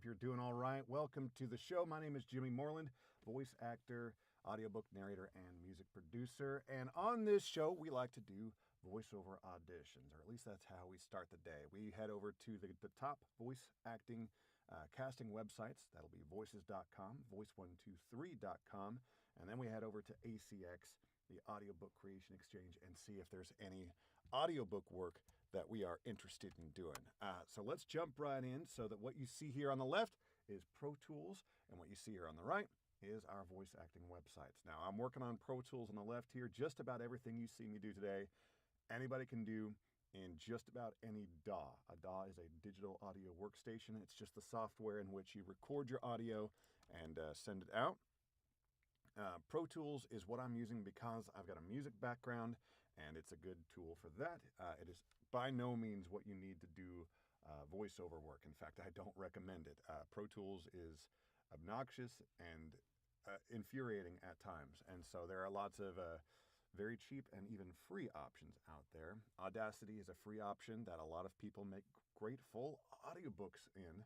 you're doing all right. Welcome to the show. My name is Jimmy Moreland, voice actor, audiobook narrator, and music producer. And on this show, we like to do voiceover auditions, or at least that's how we start the day. We head over to the top voice acting casting websites. That'll be voices.com, voice123.com, and then we head over to ACX, the Audiobook Creation Exchange, and see if there's any audiobook work that we are interested in doing. So let's jump right in, so that what you see here on the left is Pro Tools, and what you see here on the right is our voice acting websites. Now, I'm working on Pro Tools on the left here. Just about everything you see me do today, anybody can do in just about any DAW. A DAW is a digital audio workstation. It's just the software in which you record your audio and send it out. Pro Tools is what I'm using because I've got a music background, and it's a good tool for that. It is by no means what you need to do voiceover work. In fact, I don't recommend it. Pro Tools is obnoxious and infuriating at times, and so there are lots of very cheap and even free options out there. Audacity is a free option that a lot of people make great full audiobooks in.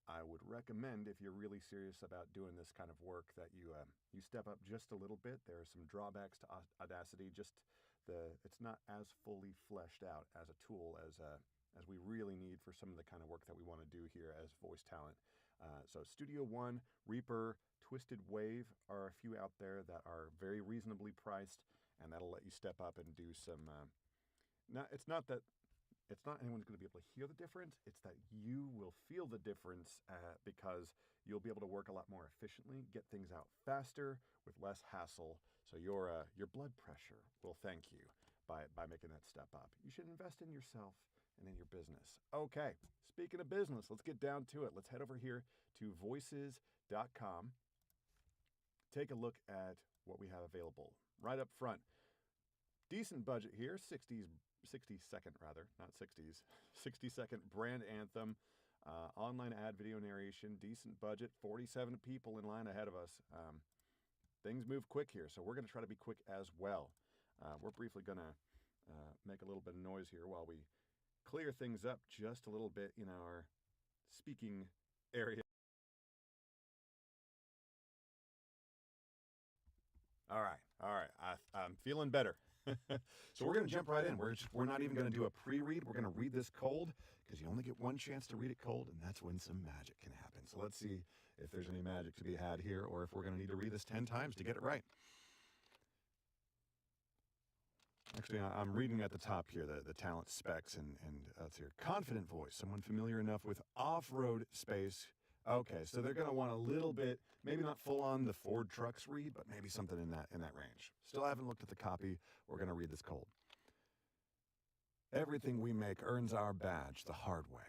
I would recommend, if you're really serious about doing this kind of work, that you step up just a little bit. There are some drawbacks to Audacity. It's not as fully fleshed out as a tool as we really need for some of the kind of work that we want to do here as voice talent. So Studio One, Reaper, Twisted Wave are a few out there that are very reasonably priced, and that'll let you step up and do some. It's not anyone's going to be able to hear the difference. It's that you will feel the difference because you'll be able to work a lot more efficiently, get things out faster with less hassle. So your blood pressure will thank you by making that step up. You should invest in yourself and in your business. Okay, speaking of business, let's get down to it. Let's head over here to voices.com. Take a look at what we have available right up front. Decent budget here, 60-second rather, not 60s, 60-second brand anthem, online ad video narration, decent budget, 47 people in line ahead of us. Things move quick here, so we're going to try to be quick as well. We're briefly going to make a little bit of noise here while we clear things up just a little bit in our speaking area. All right. I'm feeling better. So we're going to jump right in. We're not even going to do a pre-read. We're going to read this cold because you only get one chance to read it cold, and that's when some magic can happen. So let's see if there's any magic to be had here, or if we're going to need to read this 10 times to get it right. Actually, I'm reading at the top here the talent specs, and let's hear confident voice, someone familiar enough with off-road space. Okay, so they're going to want a little bit, maybe not full on the Ford trucks read, but maybe something in that range. Still haven't looked at the copy. We're going to read this cold. Everything we make earns our badge the hard way.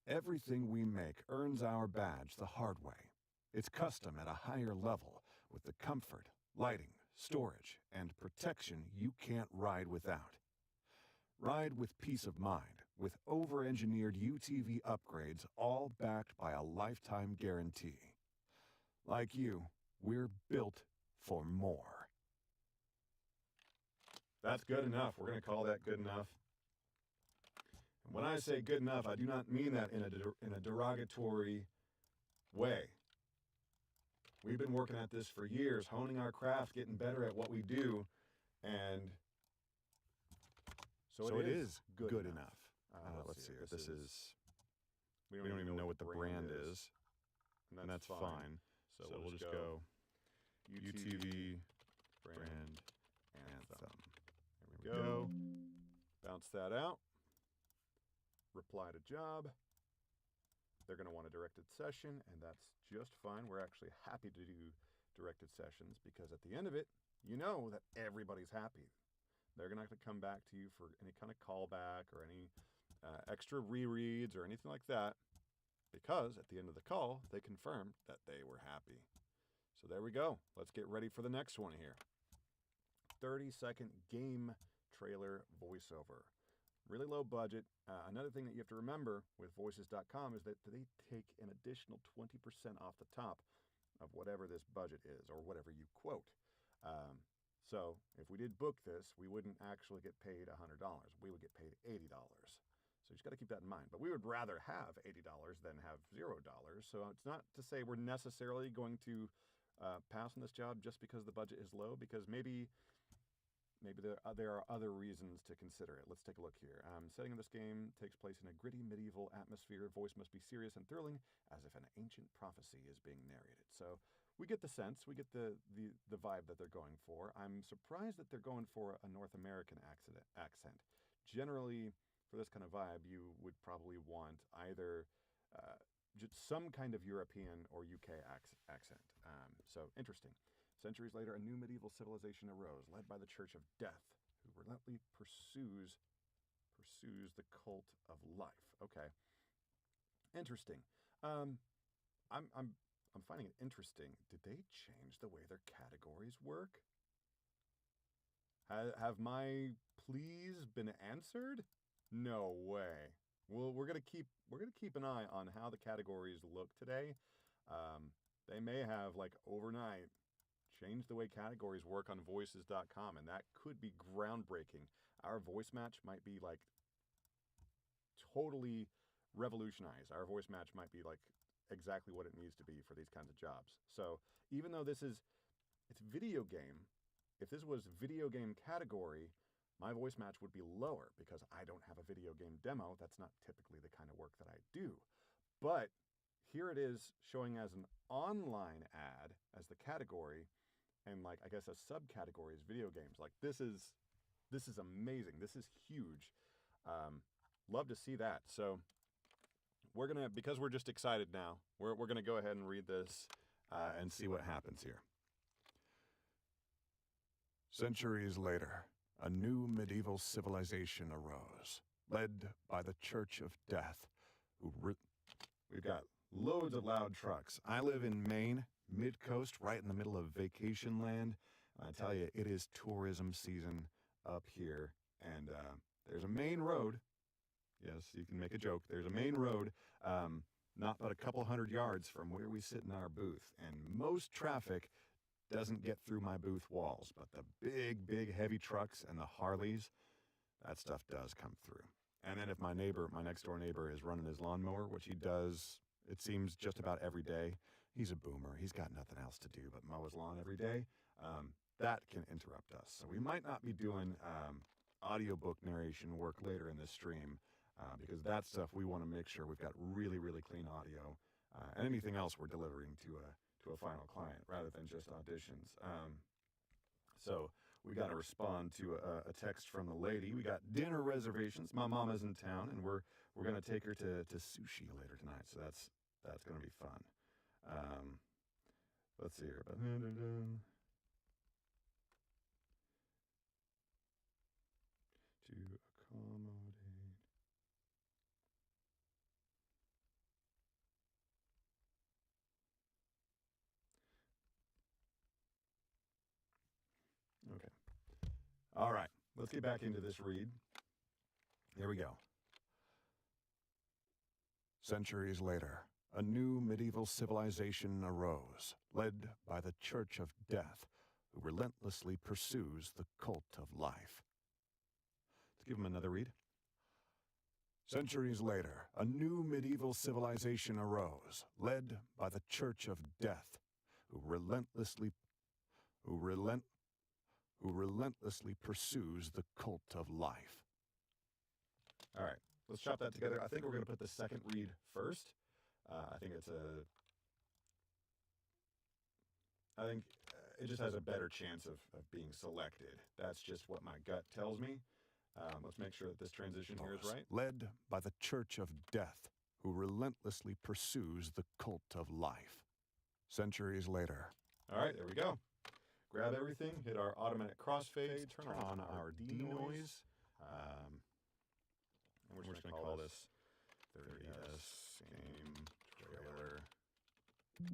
Everything we make earns our badge the hard way. It's custom at a higher level with the comfort, lighting, storage, and protection you can't ride without. Ride with peace of mind, with over-engineered UTV upgrades, all backed by a lifetime guarantee. Like you, we're built for more. That's good enough. We're going to call that good enough. And when I say good enough, I do not mean that in a derogatory way. We've been working at this for years, honing our craft, getting better at what we do, and so it is good enough. Let's see here. This is, we don't even know what the brand is, and that's fine. So we'll just go UTV brand anthem. There we go. Bounce that out. Reply to job. They're going to want a directed session, and that's just fine. We're actually happy to do directed sessions because at the end of it, you know that everybody's happy. They're not going to come back to you for any kind of callback or any extra rereads or anything like that, because at the end of the call, they confirmed that they were happy. So there we go. Let's get ready for the next one here. 30-second game trailer voiceover. Really low budget. Another thing that you have to remember with voices.com is that they take an additional 20% off the top of whatever this budget is or whatever you quote. So if we did book this, we wouldn't actually get paid $100. We would get paid $80. So you just got to keep that in mind. But we would rather have $80 than have $0. So it's not to say we're necessarily going to pass on this job just because the budget is low, because maybe there are other reasons to consider it. Let's take a look here. Setting of this game takes place in a gritty medieval atmosphere. Voice must be serious and thrilling, as if an ancient prophecy is being narrated. So we get the sense, we get the vibe that they're going for. I'm surprised that they're going for a North American accent. Generally, for this kind of vibe, you would probably want either just some kind of European or UK accent. So interesting. Centuries later, a new medieval civilization arose, led by the Church of Death, who relentlessly pursues the cult of life. Okay, interesting. I'm finding it interesting. Did they change the way their categories work? Have my pleas been answered? No way. Well, we're gonna keep an eye on how the categories look today. They may have, like, overnight changed the way categories work on voices.com, and that could be groundbreaking. Our voice match might be, like, totally revolutionized. Our voice match might be, like, exactly what it needs to be for these kinds of jobs. So even though it's video game, if this was video game category, my voice match would be lower because I don't have a video game demo. That's not typically the kind of work that I do. But here it is showing as an online ad as the category, and, like, I guess a subcategory is video games. Like, this is amazing. This is huge. Love to see that. So we're gonna, because we're just excited now, we're gonna go ahead and read this and see what happens here. Centuries later, a new medieval civilization arose, led by the Church of Death, We've got loads of loud trucks. I live in Maine, mid-coast, right in the middle of vacation land. I tell you, it is tourism season up here, and there's a main road. Yes, you can make a joke. There's a main road, not but a couple hundred yards from where we sit in our booth, and most traffic doesn't get through my booth walls, but the big, heavy trucks and the Harleys, that stuff does come through. And then if my next door neighbor is running his lawnmower, which he does, it seems, just about every day, he's a boomer. He's got nothing else to do but mow his lawn every day. That can interrupt us. So we might not be doing audiobook narration work later in this stream, because that stuff we want to make sure we've got really clean audio, and anything else we're delivering to a final client rather than just auditions. So we got to respond to a text from the lady. We got dinner reservations. My mama's in town, and we're gonna take her to sushi later tonight. So that's gonna be fun. Let's see here. To accommodate. Okay. All right. Let's get back into this read. Here we go. Centuries later, a new medieval civilization arose, led by the Church of Death, who relentlessly pursues the cult of life. Let's give him another read. Centuries later, a new medieval civilization arose, led by the Church of Death, who relentlessly pursues the cult of life. All right, let's chop that together. I think we're going to put the second read first. I think it just has a better chance of being selected. That's just what my gut tells me. Let's make sure that this transition here is right. Led by the Church of Death, who relentlessly pursues the cult of life. Centuries later. All right, there we go. Grab everything, hit our automatic crossfade, turn on our denoise, and we're just going to call this 30S game trailer.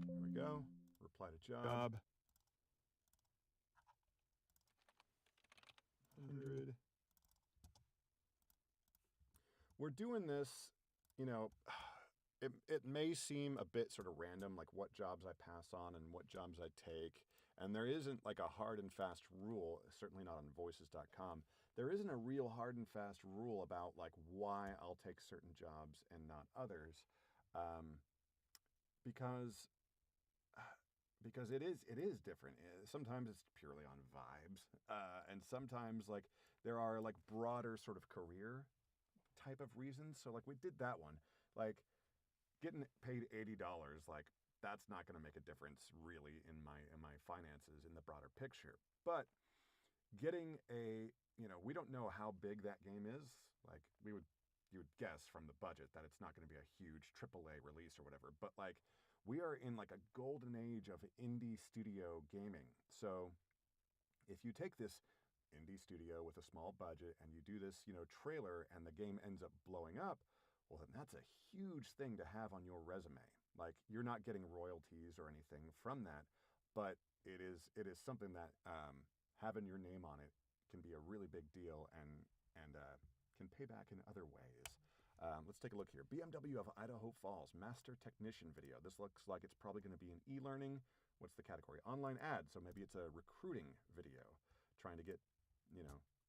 There we go. Reply to job. 100. We're doing this, you know, it may seem a bit sort of random, like what jobs I pass on and what jobs I take. And there isn't like a hard and fast rule, certainly not on voices.com. There isn't a real hard and fast rule about like why I'll take certain jobs and not others, um, because it is different. Sometimes it's purely on vibes, and sometimes like there are like broader sort of career type of reasons. So like we did that one, like getting paid $80, like that's not going to make a difference really in my finances in the broader picture. But getting we don't know how big that game is. Like you would guess from the budget that it's not going to be a huge AAA release or whatever. But like we are in like a golden age of indie studio gaming. So if you take this indie studio with a small budget and you do this, trailer and the game ends up blowing up, well, then that's a huge thing to have on your resume. Like you're not getting royalties or anything from that, but it is something that having your name on it can be a really big deal and can pay back in other ways. Let's take a look here. BMW of Idaho Falls, Master Technician video. This looks like it's probably going to be an e-learning. What's the category? Online ad. So maybe it's a recruiting video, trying to get,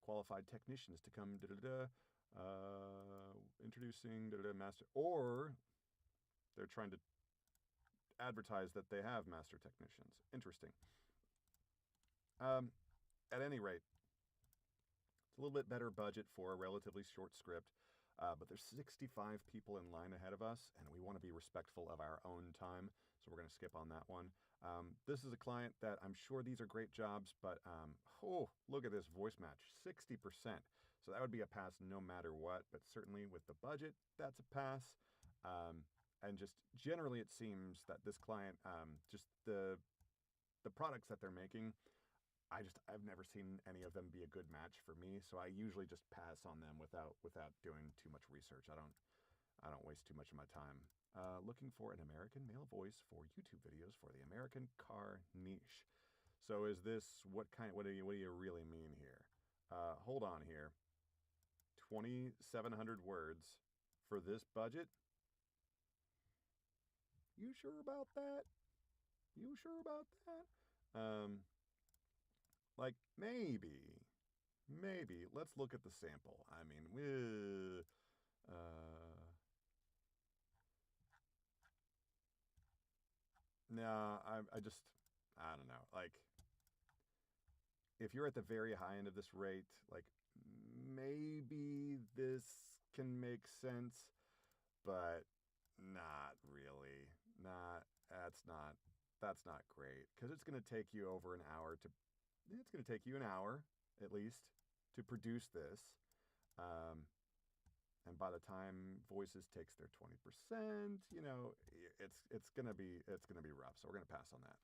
qualified technicians to come introducing master, or they're trying to advertise that they have master technicians. Interesting. At any rate, it's a little bit better budget for a relatively short script, but there's 65 people in line ahead of us, and we want to be respectful of our own time, so we're going to skip on that one. This is a client that I'm sure these are great jobs, but look at this voice match, 60%. So that would be a pass no matter what, but certainly with the budget, that's a pass. And just generally it seems that this client, just the products that they're making, I've never seen any of them be a good match for me, so I usually just pass on them without doing too much research. I don't waste too much of my time. Looking for an American male voice for YouTube videos for the American car niche. So is this what do you really mean here? Hold on here. 2,700 words for this budget? You sure about that? You sure about that? Like maybe. Let's look at the sample. I mean, no, I don't know. Like, if you're at the very high end of this rate, like maybe this can make sense, but not really. That's not great, because it's going to take you over an hour it's going to take you an hour at least to produce this. And by the time Voices takes their 20%, it's gonna be rough. So we're gonna pass on that.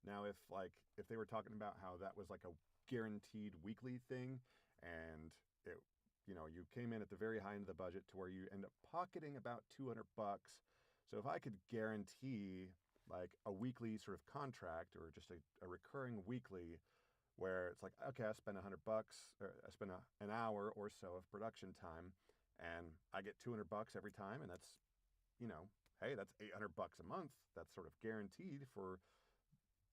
Now, if they were talking about how that was like a guaranteed weekly thing, and you came in at the very high end of the budget to where you end up pocketing about $200. So if I could guarantee like a weekly sort of contract, or just a recurring weekly, where it's like, okay, I spend $100, or I spend an hour or so of production time, and I get $200 every time, and that's, hey, that's $800 a month. That's sort of guaranteed for,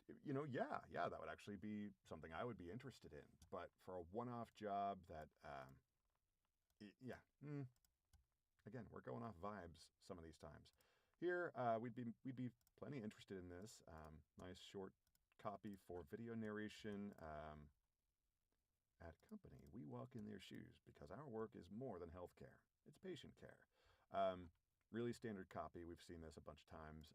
that would actually be something I would be interested in. But for a one-off job that, again, we're going off vibes some of these times. Here, we'd be plenty interested in this. Nice short copy for video narration. At company, we walk in their shoes because our work is more than healthcare. It's patient care. Really standard copy. We've seen this a bunch of times.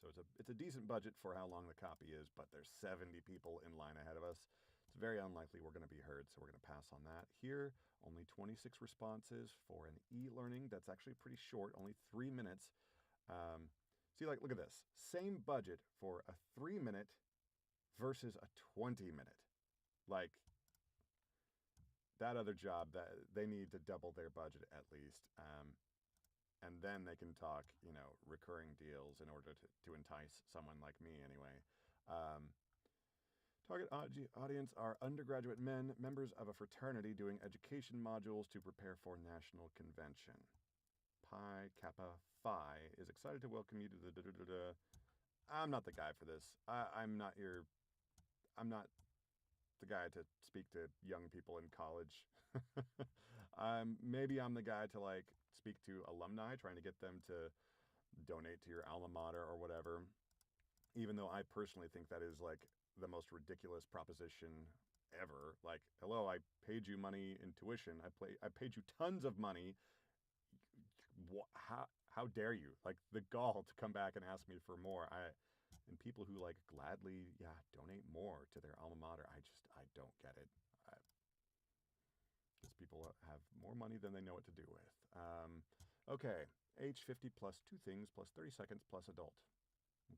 So it's a decent budget for how long the copy is, but there's 70 people in line ahead of us. It's very unlikely we're going to be heard, so we're going to pass on that. Here, only 26 responses for an e-learning. That's actually pretty short, only 3 minutes. See, like, look at this. Same budget for a 3-minute versus a 20-minute. Like, that other job, that they need to double their budget at least. And then they can talk, recurring deals in order to entice someone like me anyway. Target audience are undergraduate men, members of a fraternity doing education modules to prepare for national convention. Pi Kappa Phi is excited to welcome you to the I'm not the guy for this. I'm not the guy to speak to young people in college. Maybe I'm the guy to like speak to alumni, trying to get them to donate to your alma mater or whatever. Even though I personally think that is like the most ridiculous proposition ever. Like, hello, I paid you money in tuition. I paid you tons of money. How dare you? Like the gall to come back and ask me for more. And people who like gladly donate more to their alma mater. I don't get it. Because people have more money than they know what to do with. Okay, age 50 plus 2 things plus 30 seconds plus adult.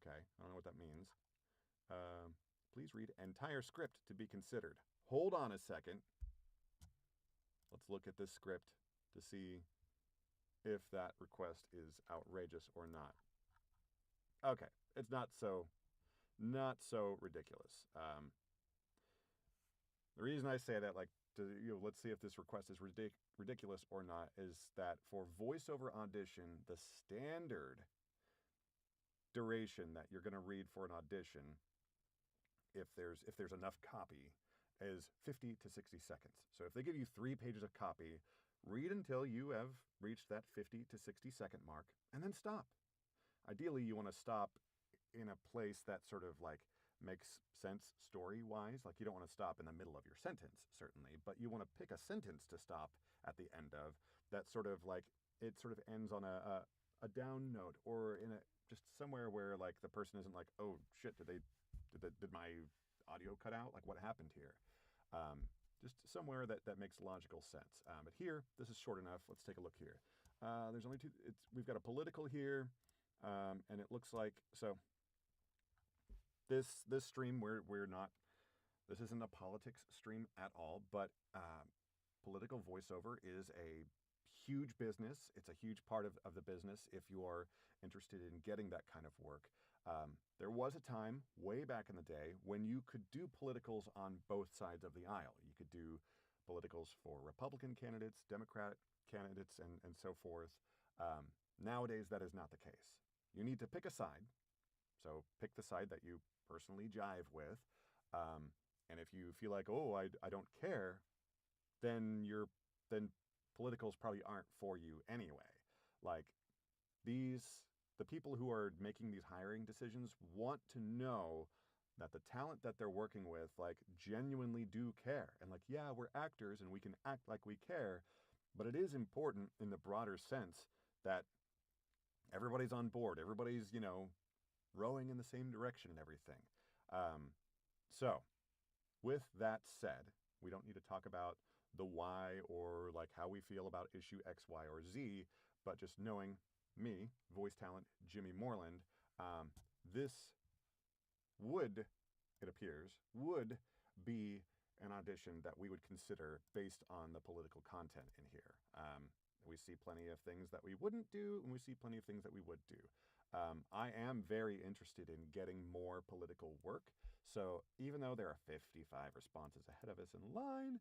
Okay, I don't know what that means. Please read entire script to be considered. Hold on a second. Let's look at this script to see if that request is outrageous or not. Okay, it's not so ridiculous. The reason I say that, like, let's see if this request is ridiculous or not, is that for voiceover audition, the standard duration that you're going to read for an audition, if there's enough copy, is 50 to 60 seconds. So if they give you 3 pages of copy, read until you have reached that 50 to 60 second mark, and then stop. Ideally, you want to stop in a place that sort of like makes sense story-wise. Like, you don't want to stop in the middle of your sentence, certainly, but you want to pick a sentence to stop at the end of that sort of like, it sort of ends on a down note, or in a just somewhere where like the person isn't like, oh shit, did my audio cut out? Like, what happened here? Just somewhere that makes logical sense. But here, this is short enough. Let's take a look here. There's only 2. We've got a political here, and it looks like so. This stream, we're not. This isn't a politics stream at all, but political voiceover is a huge business. It's a huge part of the business if you are interested in getting that kind of work. There was a time way back in the day when you could do politicals on both sides of the aisle. You could do politicals for Republican candidates, Democrat candidates, and so forth. Nowadays, that is not the case. You need to pick a side. So pick the side that you personally jive with. And if you feel like, oh, I don't care, then politicals probably aren't for you anyway. Like, the people who are making these hiring decisions want to know that the talent that they're working with, like, genuinely do care. And like, yeah, we're actors and we can act like we care, but it is important in the broader sense that everybody's on board. Everybody's, rowing in the same direction and everything. So with that said, we don't need to talk about the why or like how we feel about issue X, Y, or Z, but just knowing me, voice talent Jimmy Moreland, this it appears, would be an audition that we would consider based on the political content in here. We see plenty of things that we wouldn't do, and we see plenty of things that we would do. I am very interested in getting more political work, so even though there are 55 responses ahead of us in line,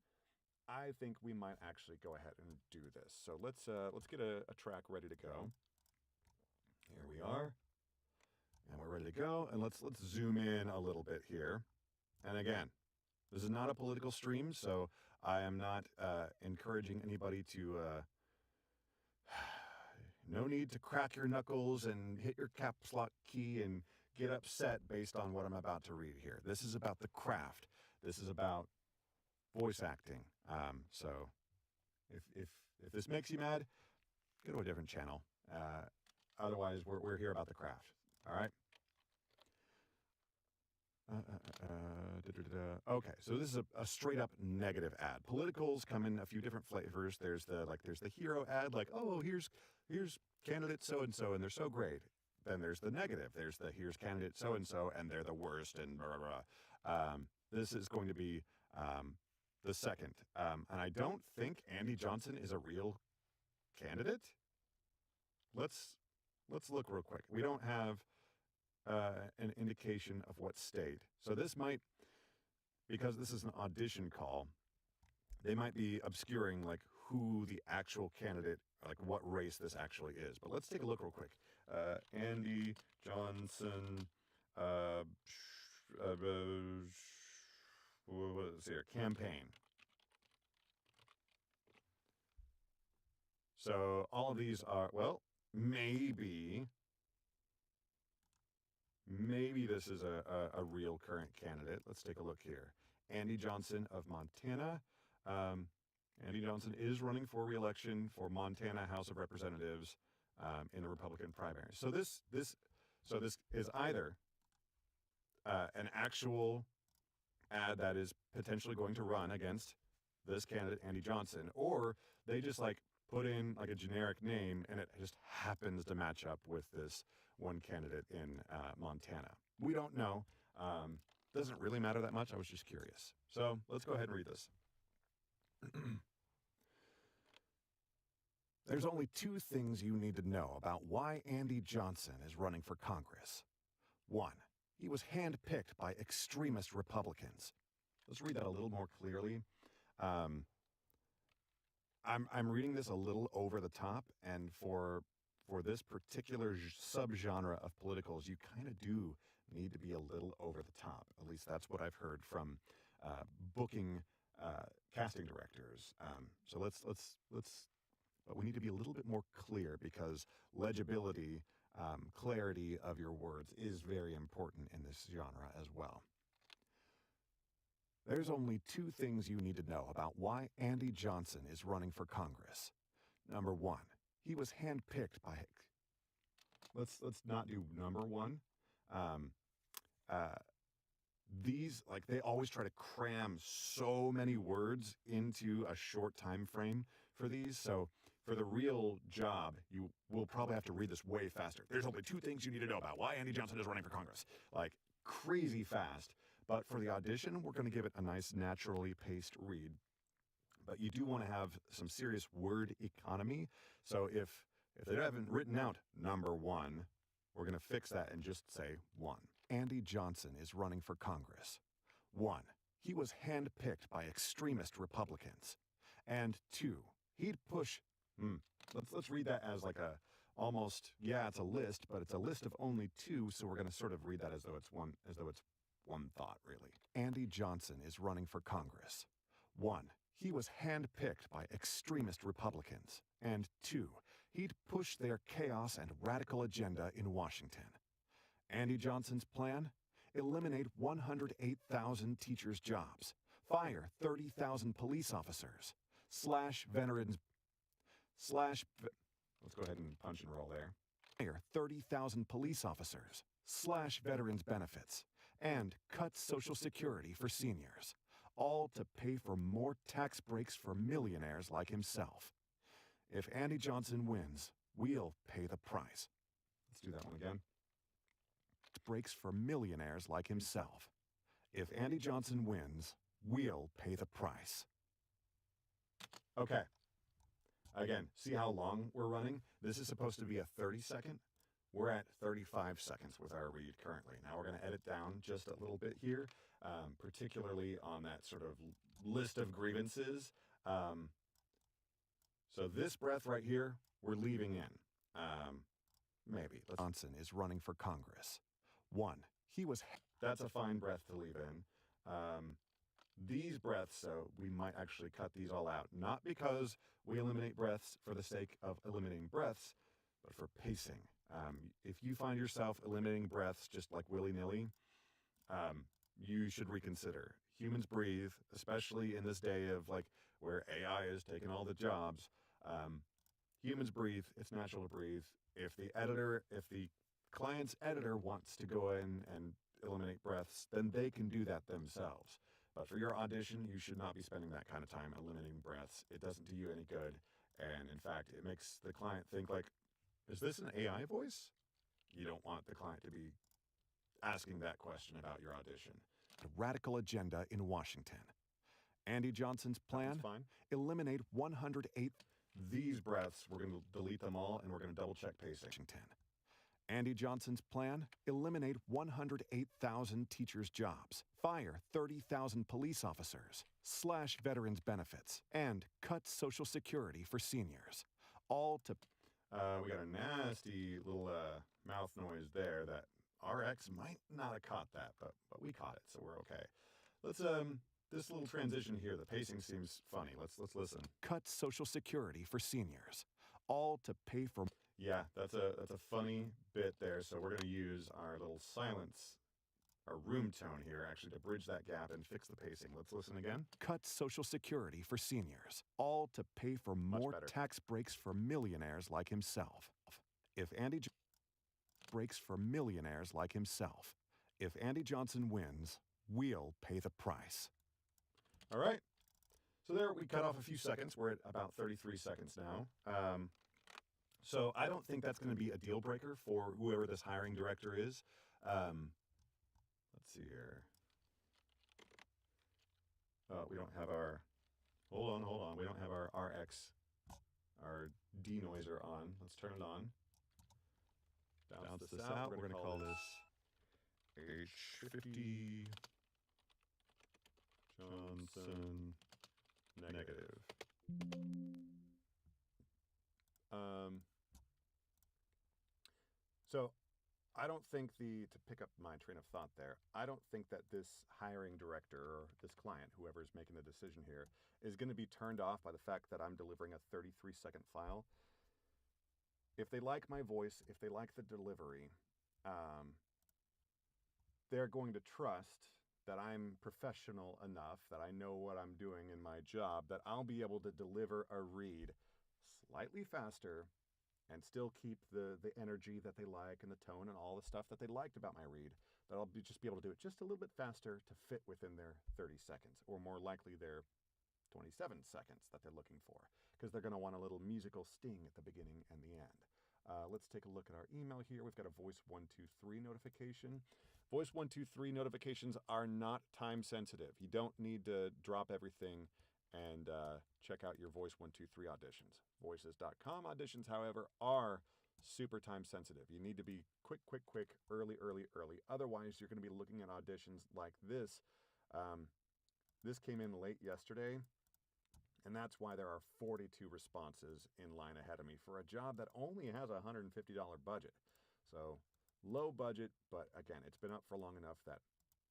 I think we might actually go ahead and do this. So let's get a track ready to go. Here we are, and we're ready to go. And let's zoom in a little bit here. And again, this is not a political stream, so I am not encouraging anybody to. No need to crack your knuckles and hit your caps lock key and get upset based on what I'm about to read here. This is about the craft. This is about voice acting. So if this makes you mad, go to a different channel. Otherwise, we're here about the craft. All right. Okay, so this is a straight up negative ad. Politicals come in a few different flavors. There's the hero ad, like, oh, here's candidate so and so, and they're so great. Then there's the negative. There's the here's candidate so and so, and they're the worst, and blah blah blah. This is going to be the second, and I don't think Andy Johnson is a real candidate. Let's look real quick. We don't have an indication of what state. So this might, because this is an audition call, they might be obscuring like who the actual candidate, like what race this actually is. But let's take a look real quick. Andy Johnson, what is here? Campaign. So all of these are, well, maybe this is a real current candidate. Let's take a look here. Andy Johnson of Montana. Andy Johnson is running for re-election for Montana House of Representatives in the Republican primary. So this is either an actual ad that is potentially going to run against this candidate, Andy Johnson, or they just like put in like a generic name and it just happens to match up with this one candidate in Montana. We don't know. Doesn't really matter that much. I was just curious. So let's go ahead and read this. There's only two things you need to know about why Andy Johnson is running for Congress. One, he was handpicked by extremist Republicans. Let's read that a little more clearly. I'm reading this a little over the top, and for this particular subgenre of politicals, you kind of do need to be a little over the top. At least that's what I've heard from booking casting directors. So but we need to be a little bit more clear because legibility, clarity of your words is very important in this genre as well. There's only two things you need to know about why Andy Johnson is running for Congress. Number one, he was handpicked by... Let's not do number one. These, like, they always try to cram so many words into a short time frame for these. So for the real job, you will probably have to read this way faster. There's only two things you need to know about why Andy Johnson is running for Congress. Like, crazy fast. But for the audition, we're going to give it a nice naturally paced read. But you do want to have some serious word economy. So if they haven't written out number one, we're going to fix that and just say one. Andy Johnson is running for Congress. One, he was handpicked by extremist Republicans. And two, he'd push... Let's read that as like a almost, yeah, it's a list, but it's a list of only two, so we're going to sort of read that as though it's one thought, really. Andy Johnson is running for Congress. One, he was handpicked by extremist Republicans. And two, he'd push their chaos and radical agenda in Washington. Andy Johnson's plan? Eliminate 108,000 teachers' jobs. Fire 30,000 police officers. Let's go ahead and punch and roll there. Fire 30,000 police officers. Slash veterans' benefits. And cut Social Security for seniors. All to pay for more tax breaks for millionaires like himself. If Andy Johnson wins, we'll pay the price. Let's do that one again. Breaks for millionaires like himself. If Andy Johnson wins, we'll pay the price. Okay. Again, see how long we're running? This is supposed to be a 30-second. We're at 35 seconds with our read currently. Now we're going to edit down just a little bit here, particularly on that sort of list of grievances. So this breath right here, we're leaving in. Maybe. Johnson is running for Congress. One, he was... That's a fine breath to leave in. These breaths, so we might actually cut these all out. Not because we eliminate breaths for the sake of eliminating breaths, but for pacing. If you find yourself eliminating breaths just like willy-nilly, you should reconsider. Humans breathe, especially in this day of like where AI is taking all the jobs. Humans breathe. It's natural to breathe. If the client's editor wants to go in and eliminate breaths, then they can do that themselves. But for your audition, you should not be spending that kind of time eliminating breaths. It doesn't do you any good. And in fact, it makes the client think like, is this an AI voice? You don't want the client to be asking that question about your audition. A radical agenda in Washington. Andy Johnson's plan? Eliminate 108. These breaths, we're going to delete them all, and we're going to double-check pacing. Andy Johnson's plan? Eliminate 108,000 teachers' jobs, fire 30,000 police officers, slash veterans' benefits, and cut Social Security for seniors. All to... we got a nasty little mouth noise there that RX might not have caught that, but we caught it, so we're okay. Let's this little transition here, the pacing seems funny. Let's listen. Cut Social Security for seniors, all to pay for... Yeah, that's a funny bit there, so we're going to use our little silence, our room tone here, actually, to bridge that gap and fix the pacing. Let's listen again. Cut Social Security for seniors, all to pay for more tax breaks for millionaires like himself. If Andy breaks for millionaires like himself. If Andy Johnson wins, we'll pay the price. All right. So there we cut off a few seconds. We're at about 33 seconds now. So I don't think that's going to be a deal breaker for whoever this hiring director is. Let's see here. We don't have our... Hold on. We don't have our RX, our denoiser on. Let's turn it on. Bounce this out. We're going to call this H50 Johnson negative. So I don't think to pick up my train of thought there, I don't think that this hiring director or this client, whoever is making the decision here, is going to be turned off by the fact that I'm delivering a 33-second file. If they like my voice, if they like the delivery, they're going to trust that I'm professional enough, that I know what I'm doing in my job, that I'll be able to deliver a read slightly faster and still keep the energy that they like and the tone and all the stuff that they liked about my read, but I'll just be able to do it just a little bit faster to fit within their 30 seconds, or more likely their 27 seconds that they're looking for, because they're going to want a little musical sting at the beginning and the end. Let's take a look at our email here. We've got a Voice123 notification. Voice123 notifications are not time sensitive. You don't need to drop everything and check out your Voice123 auditions. Voices.com auditions, however, are super time sensitive. You need to be quick, early. Otherwise, you're going to be looking at auditions like this. This came in late yesterday, and that's why there are 42 responses in line ahead of me for a job that only has a $150 budget. So low budget, but again, it's been up for long enough that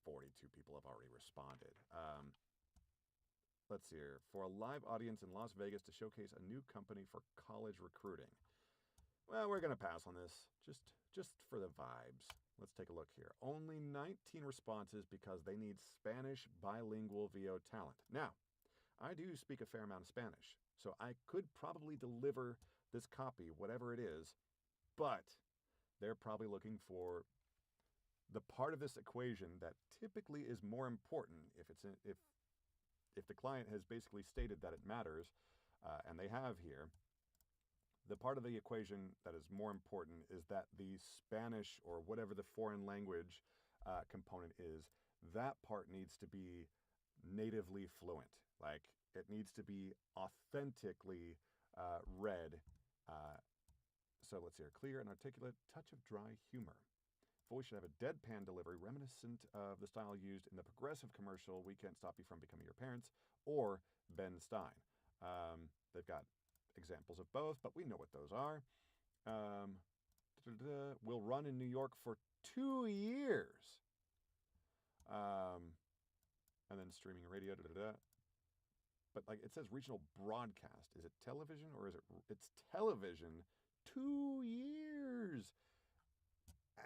42 people have already responded. Let's see here. For a live audience in Las Vegas to showcase a new company for college recruiting. Well, we're going to pass on this, just for the vibes. Let's take a look here. Only 19 responses because they need Spanish bilingual VO talent. Now, I do speak a fair amount of Spanish, so I could probably deliver this copy, whatever it is, but they're probably looking for the part of this equation that typically is more important if the client has basically stated that it matters, and they have here. The part of the equation that is more important is that the Spanish, or whatever the foreign language component is, that part needs to be natively fluent. Like, it needs to be authentically read. So let's hear clear and articulate, touch of dry humor. Voice should have a deadpan delivery reminiscent of the style used in the Progressive commercial We Can't Stop You From Becoming Your Parents, or Ben Stein. They've got examples of both, but we know what those are. Will run in New York for 2 years. And then streaming radio. But like it says regional broadcast. Is it television or is it? It's television. 2 years.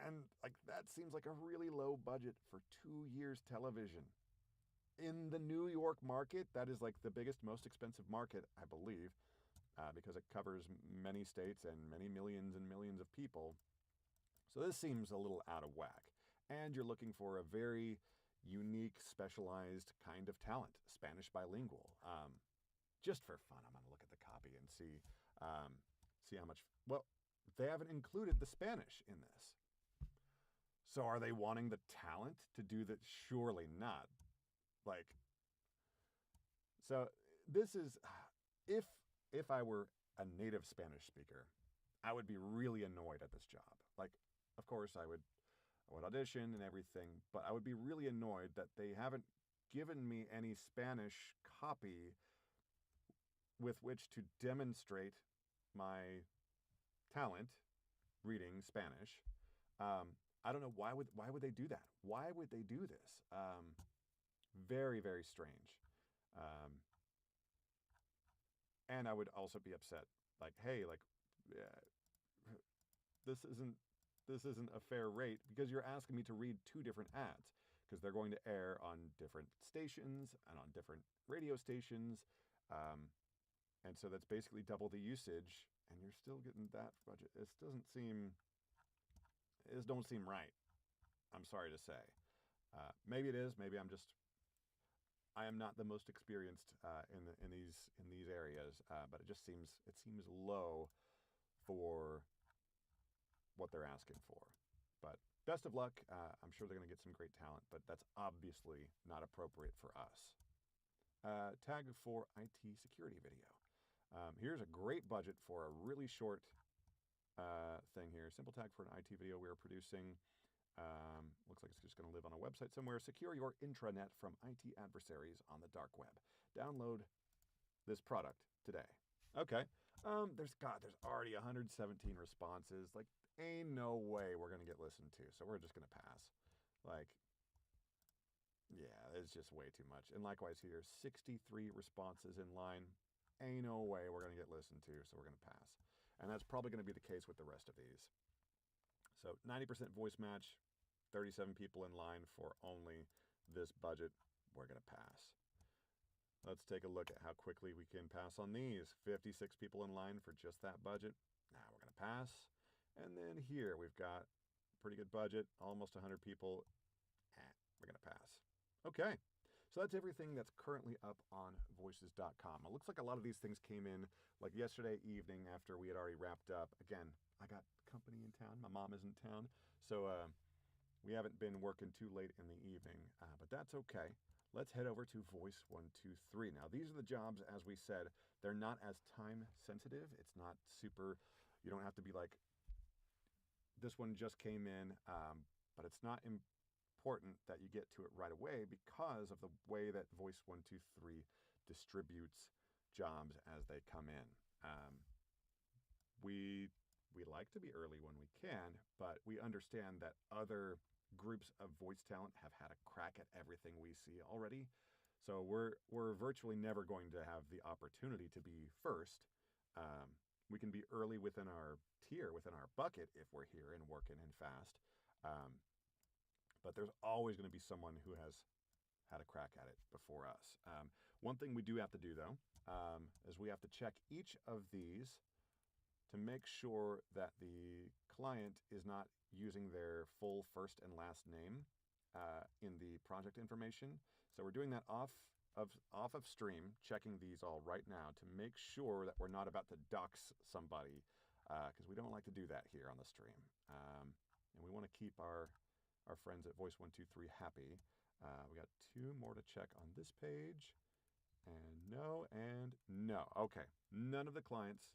And like that seems like a really low budget for 2 years television. In the New York market, that is like the biggest, most expensive market, I believe, because it covers many states and many millions and millions of people. So this seems a little out of whack. And you're looking for a very unique, specialized kind of talent, Spanish bilingual. Just for fun, I'm going to look at the copy and see how much. Well, they haven't included the Spanish in this. So are they wanting the talent to do that? Surely not. Like, so this is, if I were a native Spanish speaker, I would be really annoyed at this job. Like, of course, I would audition and everything, but I would be really annoyed that they haven't given me any Spanish copy with which to demonstrate my talent reading Spanish. I don't know why would they do that? Why would they do this? Very very strange. Um, and I would also be upset, like, hey, like, yeah, this isn't this isn't a fair rate because you're asking me to read two different ads because they're going to air on different stations and on different radio stations. Um, and so that's basically double the usage, and you're still getting that budget. It don't seem right. I'm sorry to say. Maybe it is. Maybe I am not the most experienced in these areas, but it seems low for what they're asking for. But best of luck. I'm sure they're going to get some great talent, but that's obviously not appropriate for us. Tag for IT security video. Here's a great budget for a really short thing here. Simple tag for an IT video we are producing. Looks like it's just going to live on a website somewhere. Secure your intranet from IT adversaries on the dark web. Download this product today. Okay. There's already 117 responses. Like, ain't no way we're going to get listened to. So we're just going to pass. Like, yeah, it's just way too much. And likewise here, 63 responses in line. Ain't no way we're going to get listened to. So we're going to pass. And that's probably going to be the case with the rest of these. So 90% voice match, 37 people in line for only this budget. We're going to pass. Let's take a look at how quickly we can pass on these. 56 people in line for just that budget. Now we're going to pass. And then here we've got a pretty good budget, almost 100 people. We're going to pass. Okay. So that's everything that's currently up on voices.com. It looks like a lot of these things came in like yesterday evening after we had already wrapped up. Again, I got company in town. My mom is in town. So we haven't been working too late in the evening, but that's okay. Let's head over to Voice123. Now, these are the jobs, as we said, they're not as time sensitive. It's not super, you don't have to be like, this one just came in, but it's not important that you get to it right away because of the way that Voice123 distributes jobs as they come in. We like to be early when we can, but we understand that other groups of voice talent have had a crack at everything we see already. So we're virtually never going to have the opportunity to be first. We can be early within our tier, within our bucket if we're here and working and fast. But there's always going to be someone who has had a crack at it before us. One thing we do have to do, though, is we have to check each of these to make sure that the client is not using their full first and last name in the project information. So we're doing that off of stream, checking these all right now to make sure that we're not about to dox somebody, because we don't like to do that here on the stream. And we want to keep our friends at Voice123 happy. We got two more to check on this page. And no. Okay, none of the clients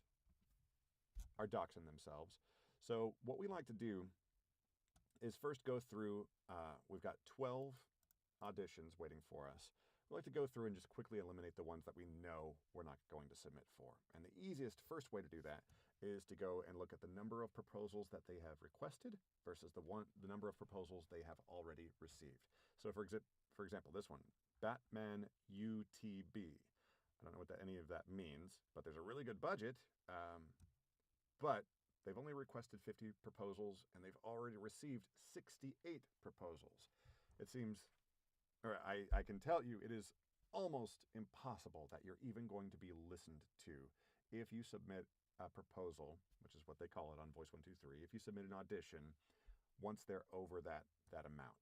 are doxing themselves. So what we like to do is first go through, we've got 12 auditions waiting for us. We like to go through and just quickly eliminate the ones that we know we're not going to submit for. And the easiest first way to do that is to go and look at the number of proposals that they have requested versus the number of proposals they have already received. So for example, this one, Batman UTB. I don't know what any of that means, but there's a really good budget. But they've only requested 50 proposals, and they've already received 68 proposals. It seems, or I can tell you, it is almost impossible that you're even going to be listened to if you submit a proposal, which is what they call it on Voice123. If you submit an audition, once they're over that amount,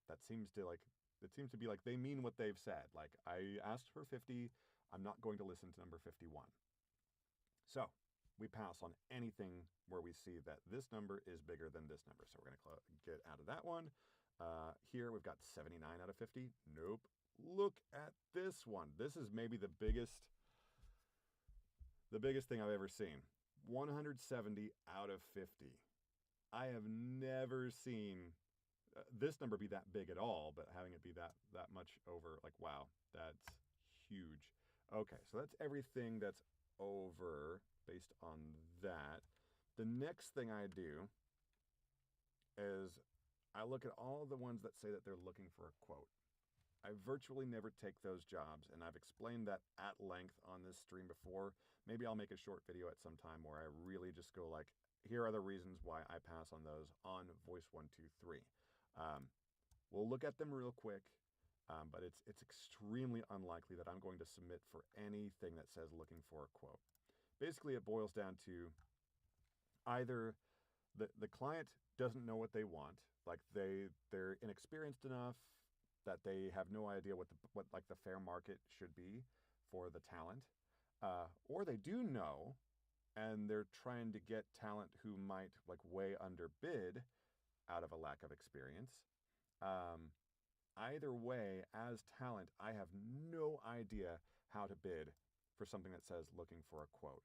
it seems to be like they mean what they've said. Like, I asked for 50, I'm not going to listen to number 51. So we pass on anything where we see that this number is bigger than this number. So we're going to get out of that one. Here we've got 79 out of 50. Nope. Look at this one. This is maybe the biggest thing I've ever seen. 170 out of 50. I have never seen this number be that big at all, but having it be that much over, like, wow, that's huge. Okay, so that's everything that's over based on that. The next thing I do is I look at all the ones that say that they're looking for a quote. I virtually never take those jobs, and I've explained that at length on this stream before. Maybe I'll make a short video at some time where I really just go like, here are the reasons why I pass on those on Voice123. We'll look at them real quick, but it's extremely unlikely that I'm going to submit for anything that says looking for a quote. Basically, it boils down to either the client doesn't know what they want, like they're inexperienced enough that they have no idea what like the fair market should be for the talent, or they do know, and they're trying to get talent who might like way underbid out of a lack of experience. Either way, as talent, I have no idea how to bid for something that says looking for a quote.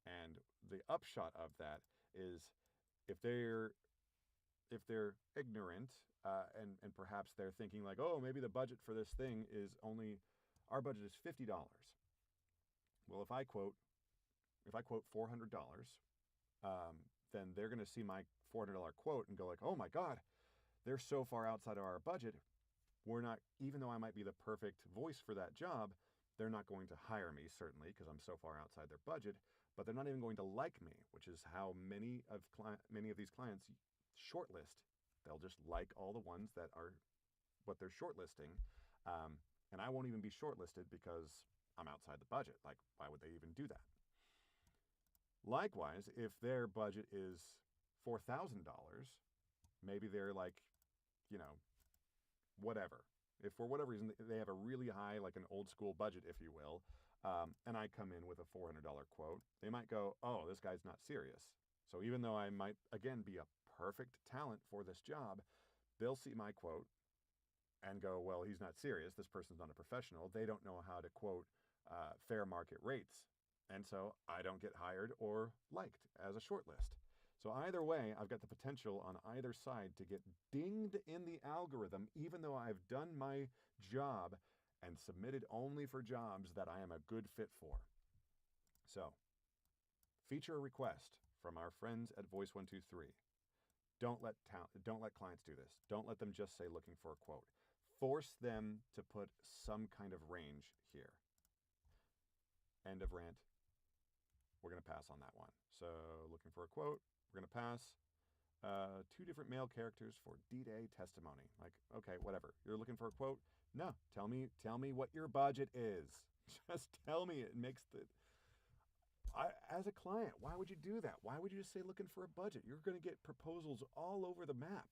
And the upshot of that is if they're ignorant, and perhaps they're thinking like, oh, maybe the budget for this thing is only, our budget is $50. Well, if I quote $400, then they're going to see my $400 quote and go like, oh my God, they're so far outside of our budget. We're not, even though I might be the perfect voice for that job, they're not going to hire me, certainly, because I'm so far outside their budget, but they're not even going to like me, which is how many of these clients shortlist. They'll just like all the ones that are what they're shortlisting, and I won't even be shortlisted because I'm outside the budget. Like, why would they even do that? Likewise, if their budget is $4,000, maybe they're like, whatever. If for whatever reason they have a really high, like an old school budget, if you will, and I come in with a $400 quote, they might go, oh, this guy's not serious. So even though I might, again, be a perfect talent for this job, they'll see my quote and go, well, he's not serious. This person's not a professional. They don't know how to quote fair market rates. And so I don't get hired or liked as a shortlist. So either way, I've got the potential on either side to get dinged in the algorithm, even though I've done my job and submitted only for jobs that I am a good fit for. So, feature a request from our friends at Voice123. Don't let clients do this. Don't let them just say looking for a quote. Force them to put some kind of range here. End of rant. We're going to pass on that one. So, looking for a quote. We're going to pass. 2 different male characters for D-Day testimony. Like, okay, whatever. You're looking for a quote? No. Tell me what your budget is. Just tell me. It makes as a client, why would you do that? Why would you just say looking for a budget? You're going to get proposals all over the map.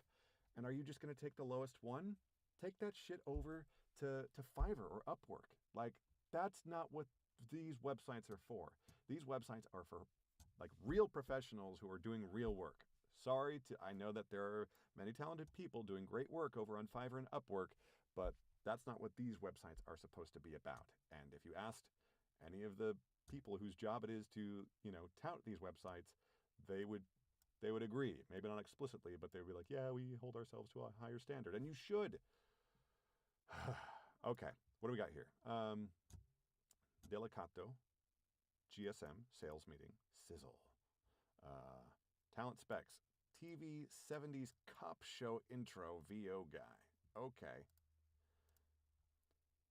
And are you just going to take the lowest one? Take that shit over to Fiverr or Upwork. Like, that's not what these websites are for. These websites are for like real professionals who are doing real work. I know that there are many talented people doing great work over on Fiverr and Upwork, but that's not what these websites are supposed to be about. And if you asked any of the people whose job it is to, tout these websites, they would agree. Maybe not explicitly, but they'd be like, yeah, we hold ourselves to a higher standard. And you should. Okay, what do we got here? Delicato, GSM, sales meeting, sizzle. Talent specs, TV 70s cop show intro VO guy. Okay.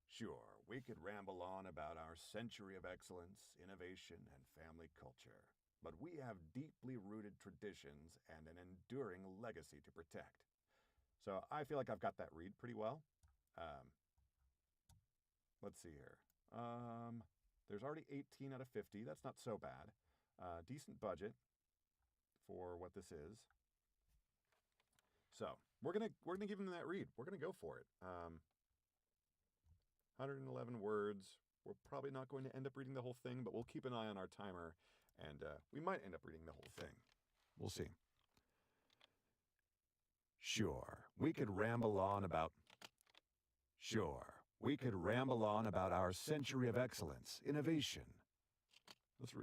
Sure, we could ramble on about our century of excellence, innovation, and family culture, but we have deeply rooted traditions and an enduring legacy to protect. So I feel like I've got that read pretty well. Let's see here. There's already 18 out of 50. That's not so bad. Decent budget for what this is. So we're gonna give them that read. We're gonna go for it. 111 words. We're probably not going to end up reading the whole thing, but we'll keep an eye on our timer, and we might end up reading the whole thing. We'll see. Sure, we could ramble on about our century of excellence, innovation.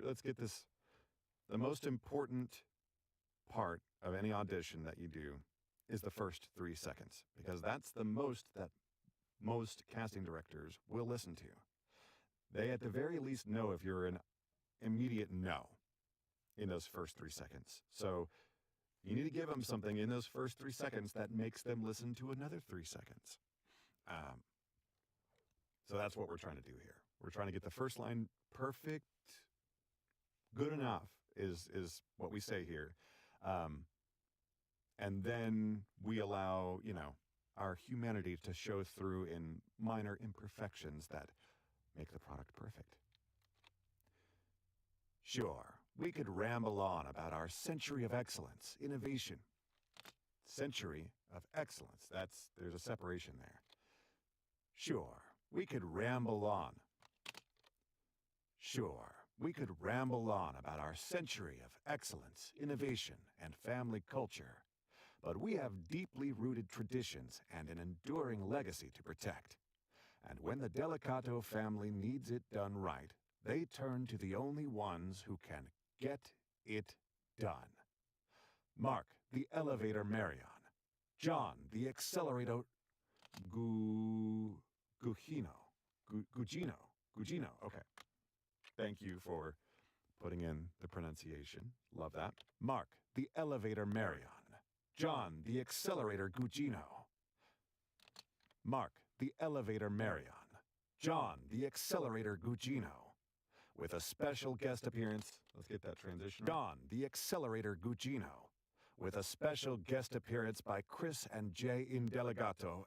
Let's get this. The most important part of any audition that you do is the first 3 seconds, because that's the most that most casting directors will listen to. They at the very least know if you're an immediate no in those first 3 seconds. So you need to give them something in those first 3 seconds that makes them listen to another 3 seconds. So that's what we're trying to do here. We're trying to get the first line perfect. Good enough is what we say here. And then we allow, our humanity to show through in minor imperfections that make the product perfect. Sure, we could ramble on about our century of excellence, innovation. Century of excellence. There's a separation there. Sure, we could ramble on. Sure, we could ramble on about our century of excellence, innovation, and family culture. But we have deeply rooted traditions and an enduring legacy to protect. And when the Delicato family needs it done right, they turn to the only ones who can get it done. Mark, the elevator Marion. John, the accelerator Gugino. Okay. Thank you for putting in the pronunciation. Love that. Mark, the elevator Marion. John, the accelerator Gugino. Mark, the elevator Marion. John, the accelerator Gugino. With a special guest appearance. Let's get that transition. John, the accelerator Gugino. With a special guest appearance by Chris and Jay in Delicato.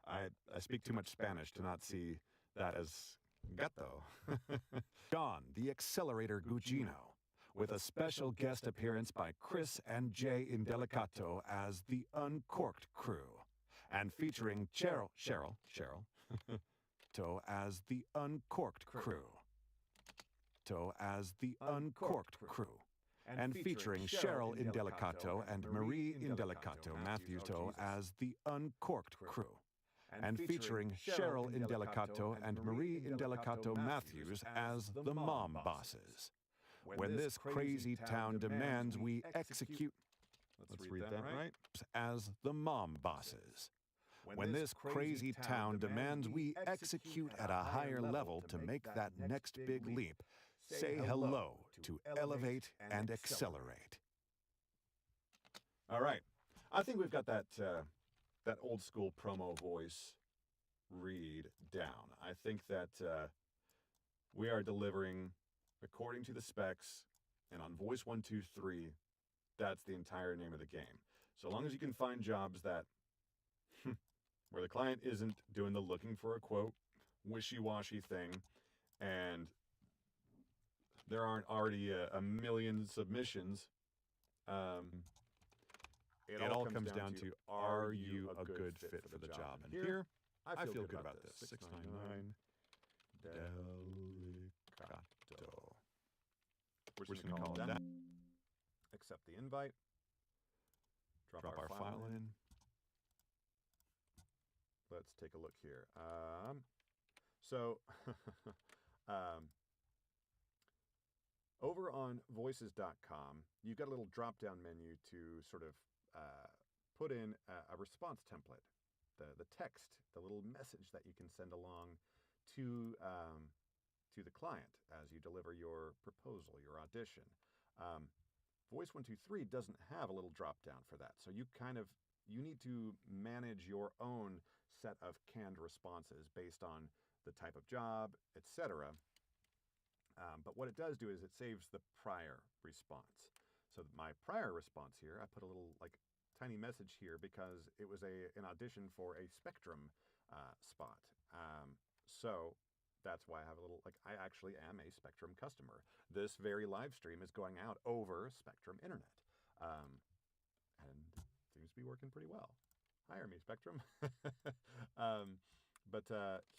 I speak too much Spanish to not see that as gato. John, the accelerator Gugino. With a special guest appearance by Chris and Jay in Delicato as the Uncorked Crew. And featuring Cheryl, to as the Uncorked Crew. To as the Uncorked Crew. And featuring Cheryl in Delicato and Marie in Delicato Matthews to as the Uncorked Crew. And featuring Cheryl in Delicato and Marie in Delicato Matthews as the Mom Bosses. When this crazy town demands we execute. Let's read that right. As the Mom Bosses. When this crazy town demands we execute at a higher level to make that next big leap, say hello to elevate and accelerate. All right. I think we've got that old school promo voice read down. I think that we are delivering according to the specs, and on Voice123, that's the entire name of the game. So long as you can find jobs that where the client isn't doing the looking for a quote, wishy-washy thing, and there aren't already a million submissions, it all comes down to, are you a good fit for the job? And here, I feel good about this. 699 Delicato. We're just going to call it that. Accept the invite. Drop our file in. Let's take a look here. Over on voices.com, you've got a little drop-down menu to sort of put in a response template, the text, the little message that you can send along to the client as you deliver your proposal, your audition. Voice123 doesn't have a little drop-down for that, so you need to manage your own set of canned responses based on the type of job, etc. But what it does do is it saves the prior response. So my prior response here, I put a little tiny message here because it was an audition for a Spectrum spot. So that's why I have a little, I actually am a Spectrum customer. This very live stream is going out over Spectrum Internet. And seems to be working pretty well. Hire me, Spectrum. But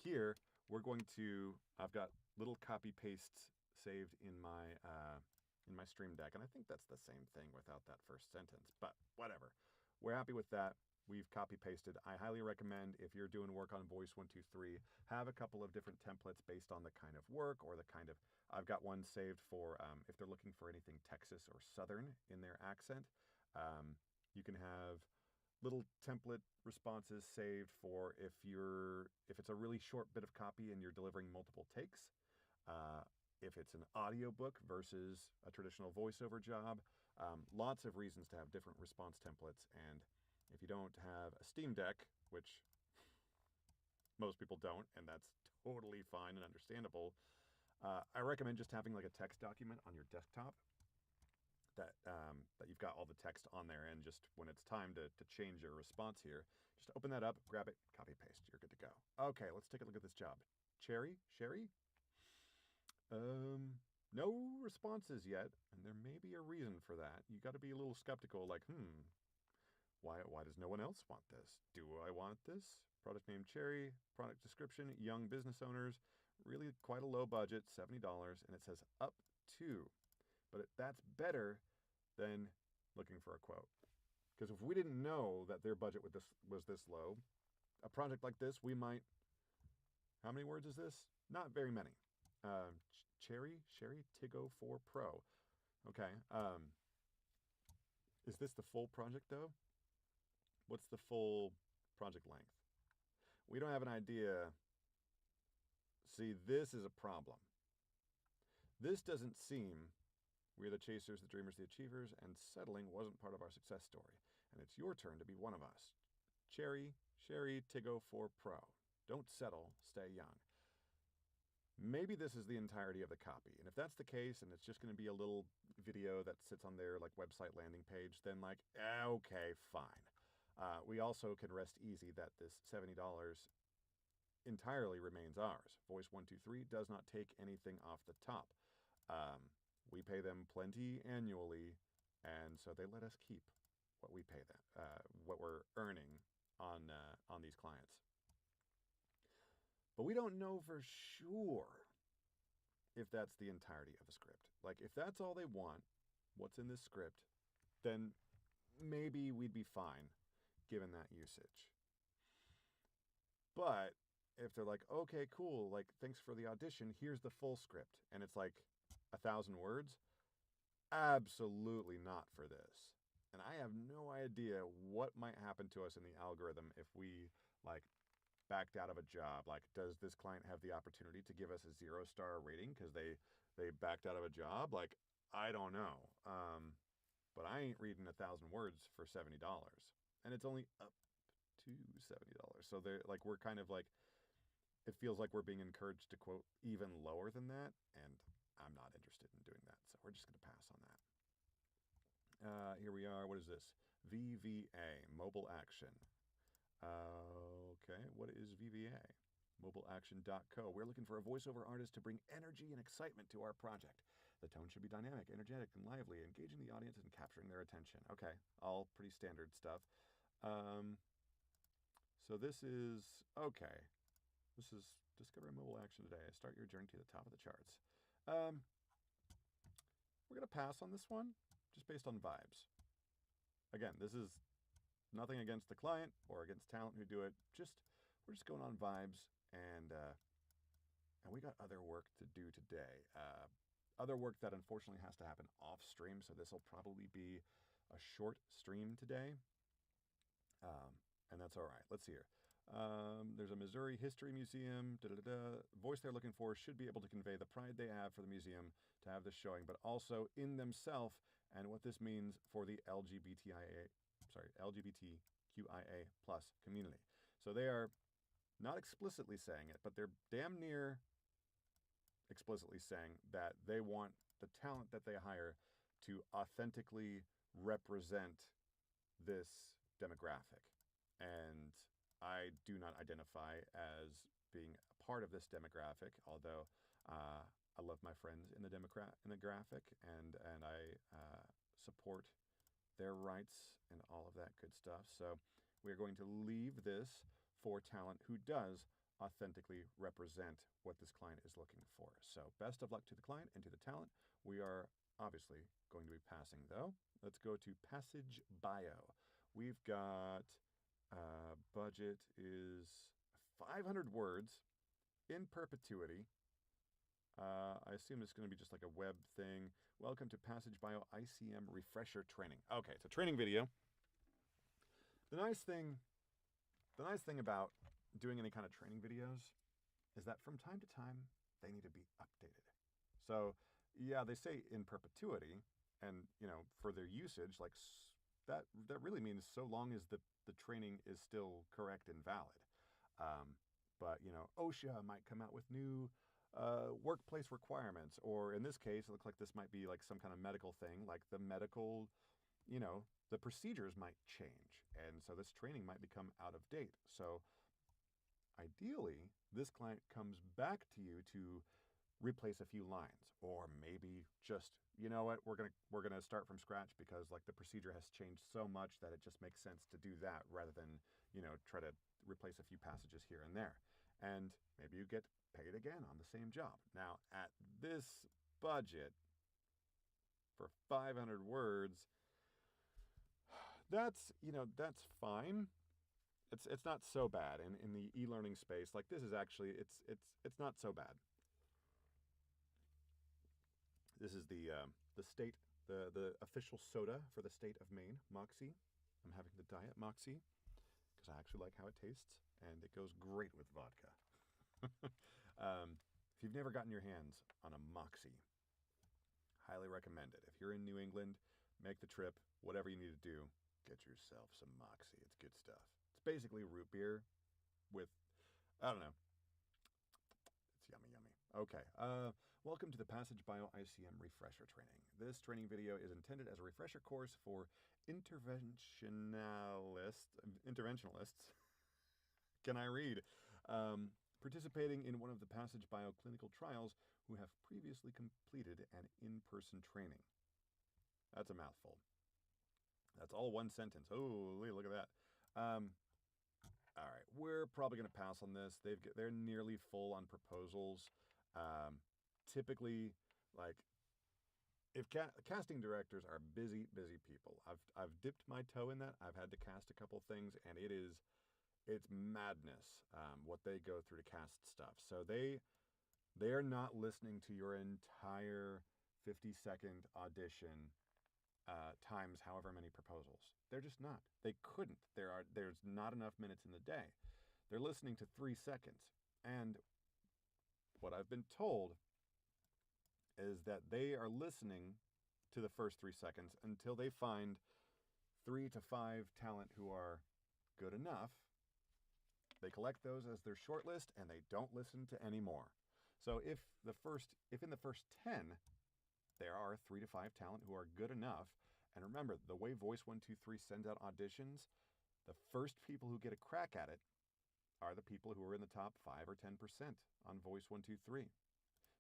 here, we're going to, I've got little copy pastes saved in my Stream Deck, and I think that's the same thing without that first sentence, but whatever. We're happy with that. we've copy pasted. I highly recommend, if you're doing work on Voice123, have a couple of different templates based on the kind of work or the kind of. I've got one saved for if they're looking for anything Texas or Southern in their accent. You can have little template responses saved for if it's a really short bit of copy and you're delivering multiple takes. If it's an audiobook versus a traditional voiceover job, lots of reasons to have different response templates. And if you don't have a Steam Deck, which most people don't, and that's totally fine and understandable, I recommend just having like a text document on your desktop that you've got all the text on there, and just when it's time to change your response here, just open that up, grab it, copy paste, you're good to go. Okay, let's take a look at this job. Sherry? No responses yet, and there may be a reason for that. You got to be a little skeptical, like, why does no one else want this? Do I want this? Product name Cherry, product description, young business owners, really quite a low budget, $70, and it says up to. But that's better than looking for a quote. Because if we didn't know that their budget was this low, a project like this, we might. How many words is this? Not very many. Sherry Tigo 4 Pro. Okay. Is this the full project though? What's the full project length? We don't have an idea. See, this is a problem. This doesn't seem. We're the chasers, the dreamers, the achievers, and settling wasn't part of our success story. And it's your turn to be one of us. Sherry Tigo 4 Pro. Don't settle, stay young. Maybe this is the entirety of the copy. And if that's the case, and it's just going to be a little video that sits on their like website landing page, then like, okay, fine. We also can rest easy that this $70 entirely remains ours. Voice123 does not take anything off the top. We pay them plenty annually, and so they let us keep what we pay them, what we're earning on these clients. But we don't know for sure if that's the entirety of the script. Like, if that's all they want, what's in this script, then maybe we'd be fine given that usage. But if they're like, okay, cool, like, thanks for the audition, here's the full script, and it's like 1,000 words, absolutely not for this. And I have no idea what might happen to us in the algorithm if we, like, backed out of a job. Like, does this client have the opportunity to give us a 0-star rating because they backed out of a job? Like, I don't know. But I ain't reading 1,000 words for $70, and it's only up to $70. So they're like, we're kind of like, it feels like we're being encouraged to quote even lower than that, and I'm not interested in doing that. So we're just going to pass on that. Here we are. What is this? VVA, mobile action. Okay, what is VVA? Mobileaction.co. We're looking for a voiceover artist to bring energy and excitement to our project. The tone should be dynamic, energetic, and lively, engaging the audience and capturing their attention. Okay, all pretty standard stuff. So this is, okay. This is Discover Mobile Action Today. Start your journey to the top of the charts. We're going to pass on this one, just based on vibes. Again, this is nothing against the client or against talent who do it. We're just going on vibes, and we got other work to do today. Other work that unfortunately has to happen off stream, so this will probably be a short stream today, and that's all right. Let's see here. There's a Missouri History Museum. Voice they're looking for should be able to convey the pride they have for the museum to have this showing, but also in themselves and what this means for the LGBTQIA plus community. So they are not explicitly saying it, but they're damn near explicitly saying that they want the talent that they hire to authentically represent this demographic. And I do not identify as being a part of this demographic, although I love my friends in the demographic, and I support their rights and all of that good stuff. So we're going to leave this for talent who does authentically represent what this client is looking for. So best of luck to the client and to the talent. We are obviously going to be passing, though. Let's go to Passage Bio. We've got Budget is 500 words in perpetuity. I assume it's going to be just like a web thing. Welcome to Passage Bio ICM Refresher Training. Okay, it's a training video. The nice thing about doing any kind of training videos is that from time to time, they need to be updated. So, yeah, they say in perpetuity, and, for their usage, like that really means so long as the training is still correct and valid. But, OSHA might come out with new workplace requirements, or in this case, it looks like this might be like some kind of medical thing, like the medical, the procedures might change. And so this training might become out of date. So ideally, this client comes back to you to replace a few lines, or maybe just, you know what, we're gonna start from scratch because like the procedure has changed so much that it just makes sense to do that rather than, try to replace a few passages here and there. And maybe you get paid again on the same job. Now, at this budget for 500 words, that's fine. It's not so bad in the e-learning space. Like this is actually it's not so bad. This is the state the official soda for the state of Maine, Moxie. I'm having the Diet Moxie because I actually like how it tastes and it goes great with vodka. If you've never gotten your hands on a Moxie, highly recommend it. If you're in New England, make the trip. Whatever you need to do, get yourself some Moxie. It's good stuff. It's basically root beer with, I don't know. It's yummy, yummy. Okay. Welcome to the Passage Bio ICM Refresher Training. This training video is intended as a refresher course for interventionalists. Can I read? Participating in one of the Passage Bio clinical trials who have previously completed an in-person training. That's a mouthful. That's all one sentence. Oh, look at that. All right, we're probably going to pass on this. They're nearly full on proposals. Typically, like, if casting directors are busy people. I've dipped my toe in that. I've had to cast a couple things, and it's madness what they go through to cast stuff. So they're not listening to your entire 50-second audition times however many proposals. They're just not. They couldn't. There's not enough minutes in the day. They're listening to 3 seconds. And what I've been told is that they are listening to the first 3 seconds until they find 3 to 5 talent who are good enough. They collect those as their short list and they don't listen to any more. So if in the first 10 there are 3 to 5 talent who are good enough, and remember, the way Voice123 sends out auditions, the first people who get a crack at it are the people who are in the top 5 or 10% on Voice123.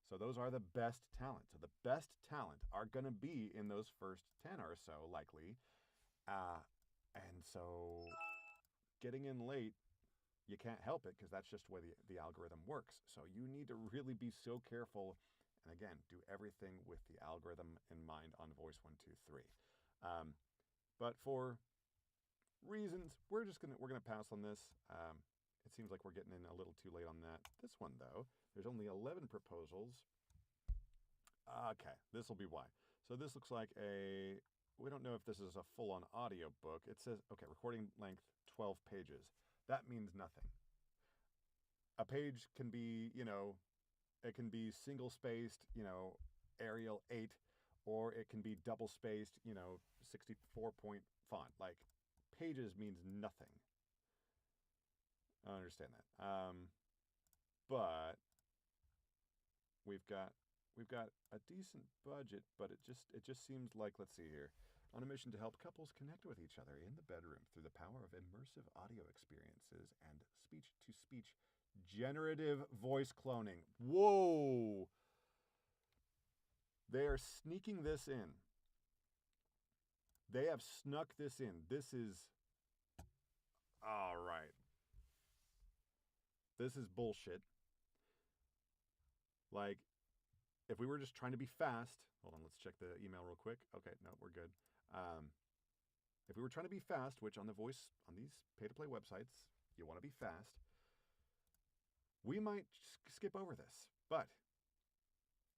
So those are the best talent. So the best talent are going to be in those first 10 or so, likely. And so getting in late, you can't help it because that's just the way the algorithm works. So you need to really be so careful. And again, do everything with the algorithm in mind on Voice123. But for reasons, we're gonna pass on this. It seems like we're getting in a little too late on that. This one though, there's only 11 proposals. Okay, this will be why. So this looks like we don't know if this is a full-on audio book. It says, okay, recording length 12 pages. That means nothing. A page can be, it can be single-spaced, Arial 8, or it can be double-spaced, 64-point font. Like, pages means nothing. I understand that. But we've got a decent budget, but it just seems like, let's see here. On a mission to help couples connect with each other in the bedroom through the power of immersive audio experiences and speech-to-speech generative voice cloning. Whoa! They are sneaking this in. They have snuck this in. This is... all right. This is bullshit. Like, if we were just trying to be fast... hold on, let's check the email real quick. Okay, no, we're good. if we were trying to be fast, which on these pay-to-play websites, you want to be fast, we might skip over this. But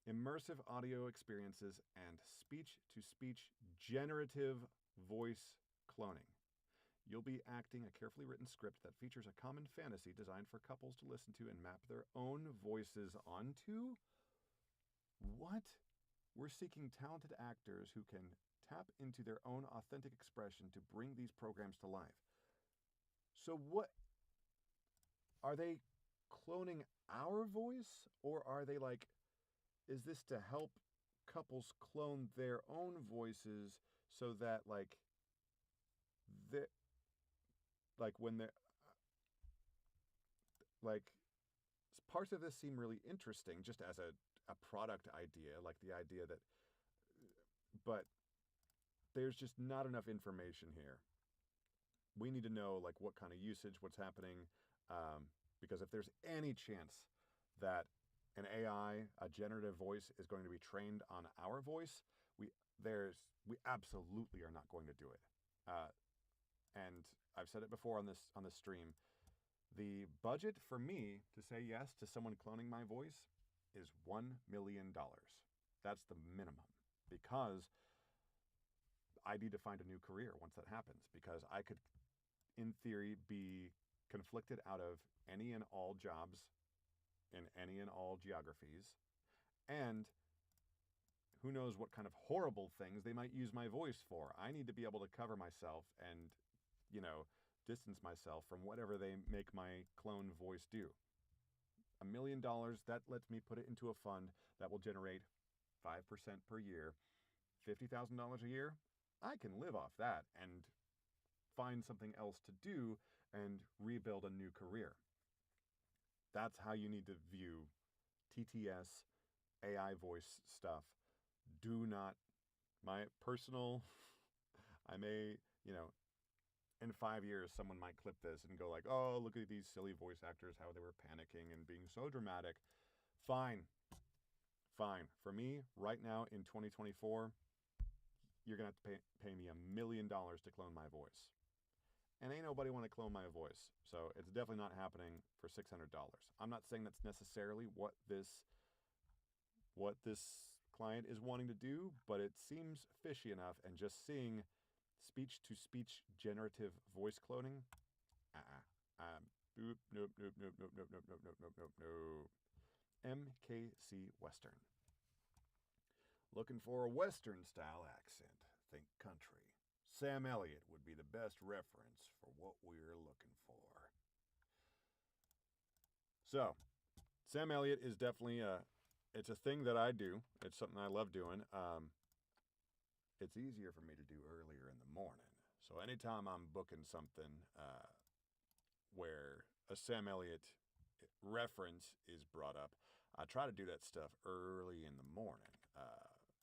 immersive audio experiences and speech-to-speech generative voice cloning. You'll be acting a carefully written script that features a common fantasy designed for couples to listen to and map their own voices onto. What? We're seeking talented actors who can tap into their own authentic expression to bring these programs to life. So what? Are they cloning our voice, or are they like, is this to help couples clone their own voices so that like when they're like, parts of this seem really interesting just as a product idea, like the idea that, but there's just not enough information here. We need to know like what kind of usage, what's happening, because if there's any chance that an AI, a generative voice, is going to be trained on our voice, we absolutely are not going to do it. And I've said it before on this stream. The budget for me to say yes to someone cloning my voice is $1 million. That's the minimum, because I need to find a new career once that happens, because I could, in theory, be conflicted out of any and all jobs in any and all geographies, and who knows what kind of horrible things they might use my voice for. I need to be able to cover myself and, distance myself from whatever they make my clone voice do. $1 million, that lets me put it into a fund that will generate 5% per year, $50,000 a year. I can live off that and find something else to do and rebuild a new career. That's how you need to view TTS, AI voice stuff. Do not, my personal, I may, in 5 years, someone might clip this and go like, oh, look at these silly voice actors, how they were panicking and being so dramatic. Fine. For me, right now in 2024, you're going to have to pay me $1 million to clone my voice. And ain't nobody want to clone my voice. So it's definitely not happening for $600. I'm not saying that's necessarily what this client is wanting to do, but it seems fishy enough. And just seeing speech-to-speech generative voice cloning, nope. MKC Western. Looking for a Western-style accent. Think country. Sam Elliott would be the best reference for what we're looking for. So, Sam Elliott is definitely it's a thing that I do. It's something I love doing. It's easier for me to do earlier in the morning. So anytime I'm booking something where a Sam Elliott reference is brought up, I try to do that stuff early in the morning.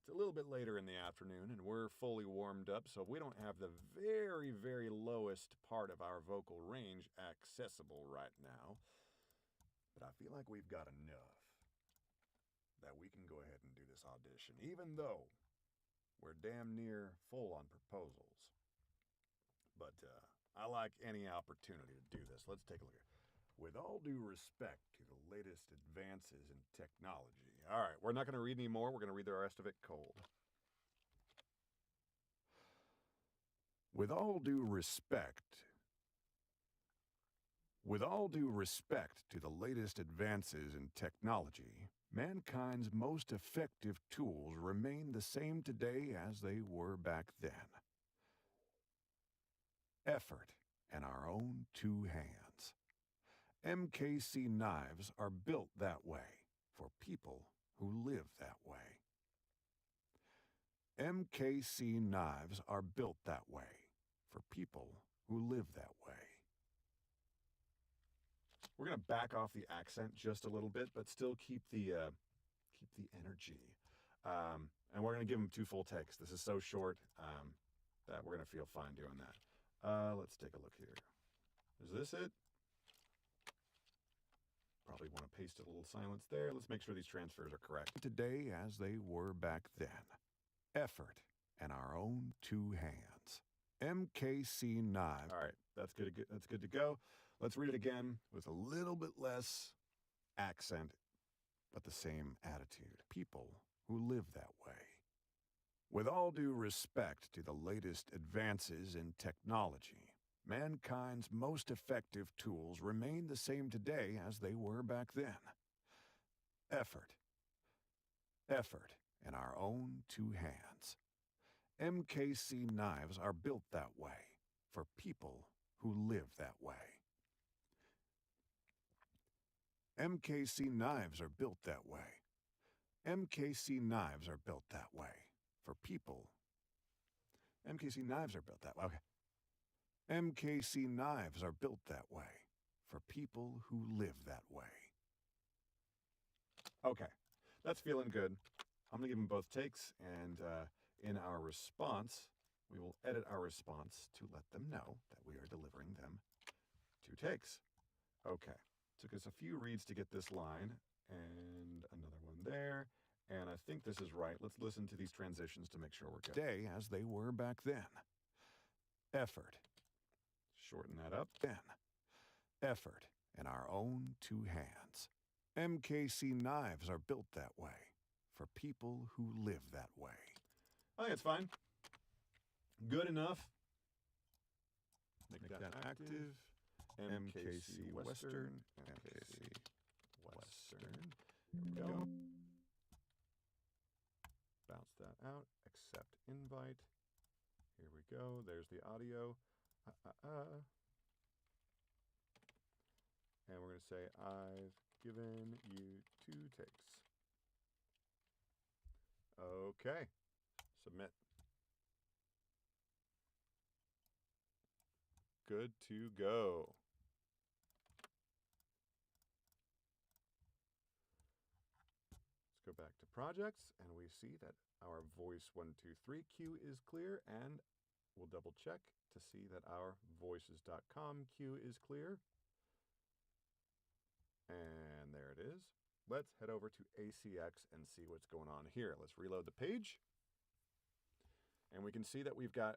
It's a little bit later in the afternoon, and we're fully warmed up, so we don't have the very, very lowest part of our vocal range accessible right now. But I feel like we've got enough that we can go ahead and do this audition, even though we're damn near full on proposals. But I like any opportunity to do this. Let's take a look here. With all due respect to the latest advances in technology. All right, we're not going to read any more. We're going to read the rest of it cold. With all due respect to the latest advances in technology, mankind's most effective tools remain the same today as they were back then. Effort and our own two hands. MKC knives are built that way for people who live that way. MKC knives are built that way for people who live that way. We're going to back off the accent just a little bit, but still keep the energy. And we're going to give them 2 full takes. This is so short that we're going to feel fine doing that. Let's take a look here. Is this it? Probably want to paste a little silence there. Let's make sure these transfers are correct. Today as they were back then. Effort and our own 2 hands. MKC9. All right, that's good. That's good to go. Let's read it again with a little bit less accent, but the same attitude. People who live that way. With all due respect to the latest advances in technology, mankind's most effective tools remain the same today as they were back then. Effort. Effort in our own two hands. MKC knives are built that way for people who live that way. MKC knives are built that way. MKC knives are built that way for people. MKC knives are built that way. Okay. MKC knives are built that way for people who live that way. Okay, that's feeling good. I'm going to give them both takes, and in our response, we will edit our response to let them know that we are delivering them 2 takes. Okay, took us a few reads to get this line, and another one there, and I think this is right. Let's listen to these transitions to make sure we're good. Today as they were back then. Effort. Shorten that up. Then. Effort in our own 2 hands. MKC knives are built that way for people who live that way. I think it's fine. Good enough. Make that active. MKC Western. MKC Western. Here we go. Bounce that out. Accept invite. Here we go. There's the audio. And we're going to say, I've given you 2 takes. Okay. Submit. Good to go. Let's go back to projects, and we see that our Voice123 queue is clear, and we'll double check to see that our voices.com queue is clear. And there it is. Let's head over to ACX and see what's going on here. Let's reload the page. And we can see that we've got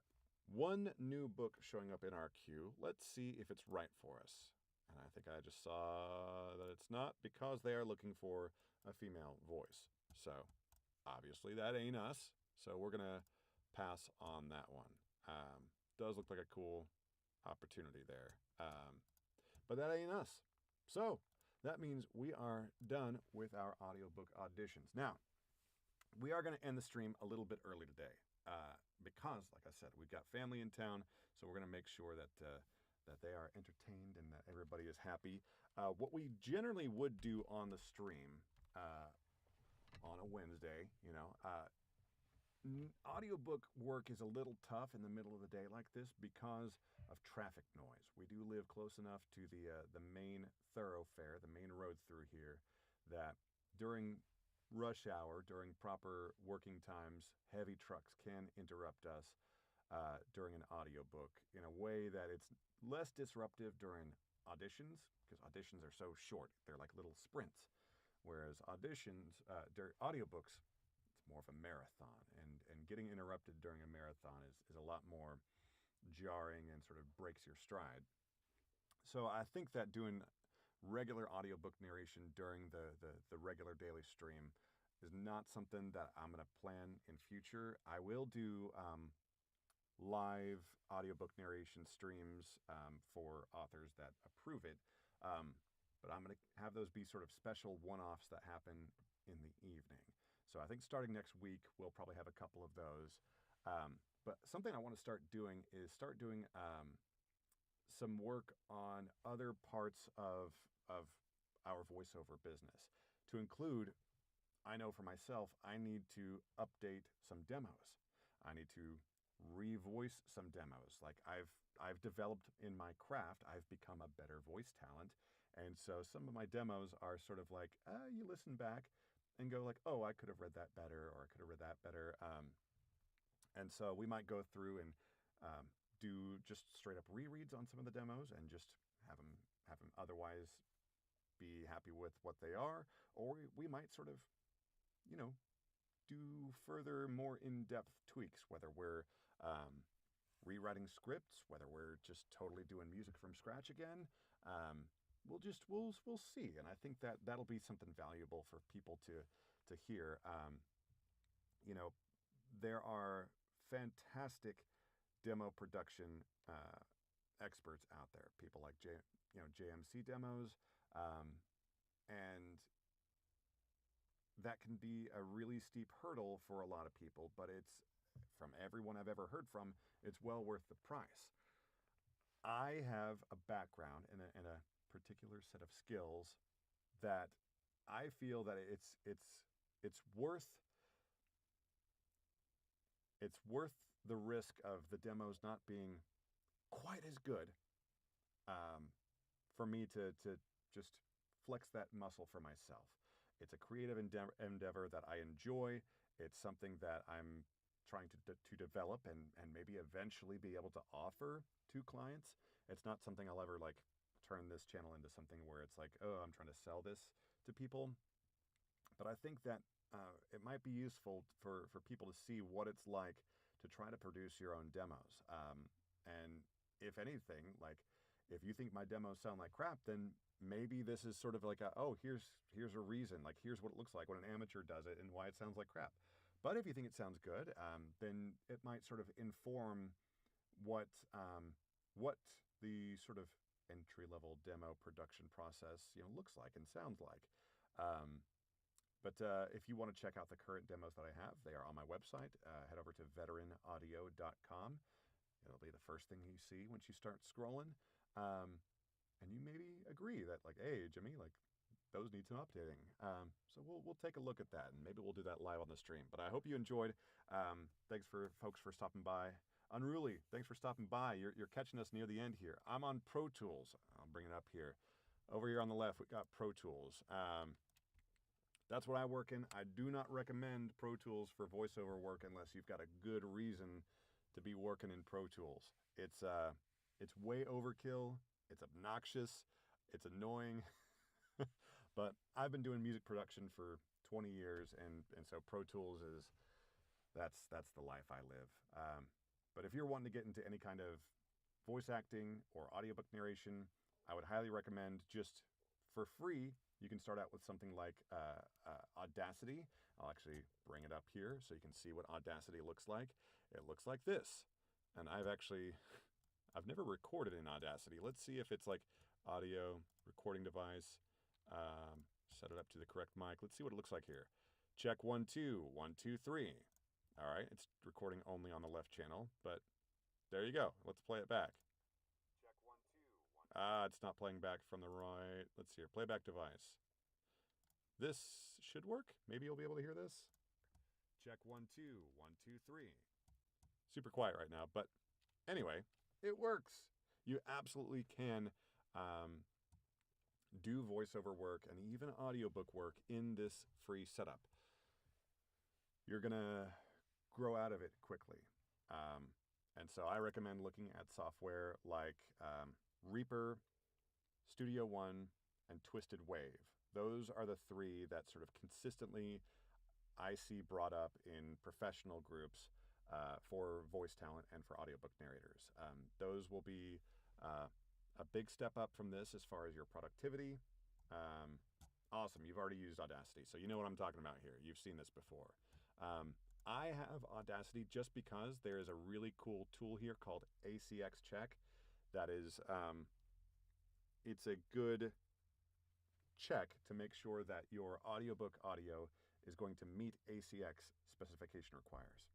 1 new book showing up in our queue. Let's see if it's right for us. And I think I just saw that it's not, because they are looking for a female voice. So obviously that ain't us. So we're going to pass on that one. Does look like a cool opportunity there. But that ain't us. So that means we are done with our audiobook auditions. Now, we are going to end the stream a little bit early today because, like I said, we've got family in town, so we're going to make sure that that they are entertained and that everybody is happy. What we generally would do on the stream on a Wednesday, audiobook work is a little tough in the middle of the day like this because of traffic noise. We do live close enough to the main thoroughfare, the main road through here, that during rush hour, during proper working times, heavy trucks can interrupt us during an audiobook in a way that it's less disruptive during auditions, because auditions are so short. They're like little sprints, whereas auditions, during audiobooks, it's more of a marathon, and getting interrupted during a marathon is a lot more jarring and sort of breaks your stride. So I think that doing regular audiobook narration during the regular daily stream is not something that I'm going to plan in future. I will do live audiobook narration streams for authors that approve it, but I'm going to have those be sort of special one-offs that happen in the evening. So I think starting next week, we'll probably have a couple of those. But something I want to start doing is some work on other parts of our voiceover business. To include, I know for myself, I need to update some demos. I need to revoice some demos. Like I've developed in my craft, I've become a better voice talent. And so some of my demos are sort of like, you listen back and go like, oh, I could have read that better, or I could have read that better. And so we might go through and do just straight up rereads on some of the demos and just have them otherwise be happy with what they are, or we might sort of, do further, more in-depth tweaks, whether we're rewriting scripts, whether we're just totally doing music from scratch again. We'll see, and I think that that'll be something valuable for people to hear. You know, there are fantastic demo production experts out there. People like JMC demos, um, and that can be a really steep hurdle for a lot of people. But it's, from everyone I've ever heard from, it's well worth the price. I have a background in a particular set of skills that I feel that it's worth the risk of the demos not being quite as good, for me to just flex that muscle for myself. It's a creative endeavor that I enjoy. It's something that I'm trying to develop and maybe eventually be able to offer to clients. It's not something I'll ever like turn this channel into something where it's like, oh, I'm trying to sell this to people. But I think that it might be useful for people to see what it's like to try to produce your own demos. And if anything, like if you think my demos sound like crap, then maybe this is sort of like here's a reason, like here's what it looks like when an amateur does it and why it sounds like crap. But if you think it sounds good, then it might sort of inform what the sort of entry-level demo production process looks like and sounds like. But if you want to check out the current demos that I have, they are on my website. Head over to veteranaudio.com. It'll be the first thing you see once you start scrolling. And you maybe agree that, like, hey, Jimmy, like, those need some updating. So we'll take a look at that, and maybe we'll do that live on the stream. But I hope you enjoyed. Thanks for folks for stopping by. Unruly, thanks for stopping by. You're catching us near the end here. I'm on Pro Tools. I'll bring it up here. Over here on the left, we've got Pro Tools. That's what I work in. I do not recommend Pro Tools for voiceover work unless you've got a good reason to be working in Pro Tools. It's way overkill. It's obnoxious. It's annoying. But I've been doing music production for 20 years, and so Pro Tools that's the life I live. But if you're wanting to get into any kind of voice acting or audiobook narration, I would highly recommend, just for free, you can start out with something like Audacity. I'll actually bring it up here so you can see what Audacity looks like. It looks like this. And I've never recorded in Audacity. Let's see if it's like audio recording device. Set it up to the correct mic. Let's see what it looks like here. Check 1 2 1 2 3. All right, it's recording only on the left channel, but there you go. Let's play it back. Check 1 2 1. It's not playing back from the right. Let's see here. Playback device. This should work. Maybe you'll be able to hear this. Check 1 2 1 2 3. Super quiet right now, but anyway, it works. You absolutely can do voiceover work and even audiobook work in this free setup. You're going to grow out of it quickly. And so I recommend looking at software like Reaper, Studio One, and Twisted Wave. Those are the three that sort of consistently I see brought up in professional groups for voice talent and for audiobook narrators. Those will be a big step up from this as far as your productivity. Awesome. You've already used Audacity, so you know what I'm talking about here. You've seen this before. I have Audacity just because there is a really cool tool here called ACX Check. That is, it's a good check to make sure that your audiobook audio is going to meet ACX specification requirements.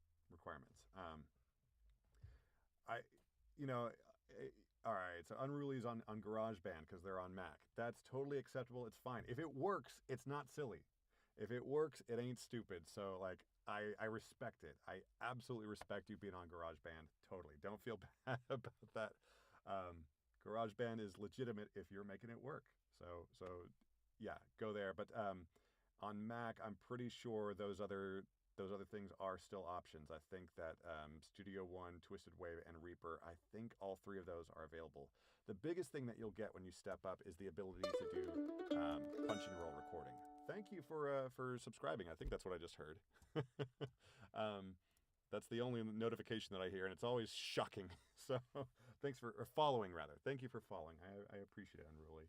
All right, so Unruly's on GarageBand because they're on Mac. That's totally acceptable. It's fine. If it works, it's not silly. If it works, it ain't stupid. So, like, I respect it. I absolutely respect you being on GarageBand. Totally. Don't feel bad about that. GarageBand is legitimate if you're making it work. So yeah, go there. But on Mac, I'm pretty sure those other things are still options. I think that Studio One, Twisted Wave, and Reaper, I think all three of those are available. The biggest thing that you'll get when you step up is the ability to do punch and roll recording. Thank you for subscribing. I think that's what I just heard. That's the only notification that I hear, and it's always shocking. So thanks for following, rather. Thank you for following. I appreciate it unruly.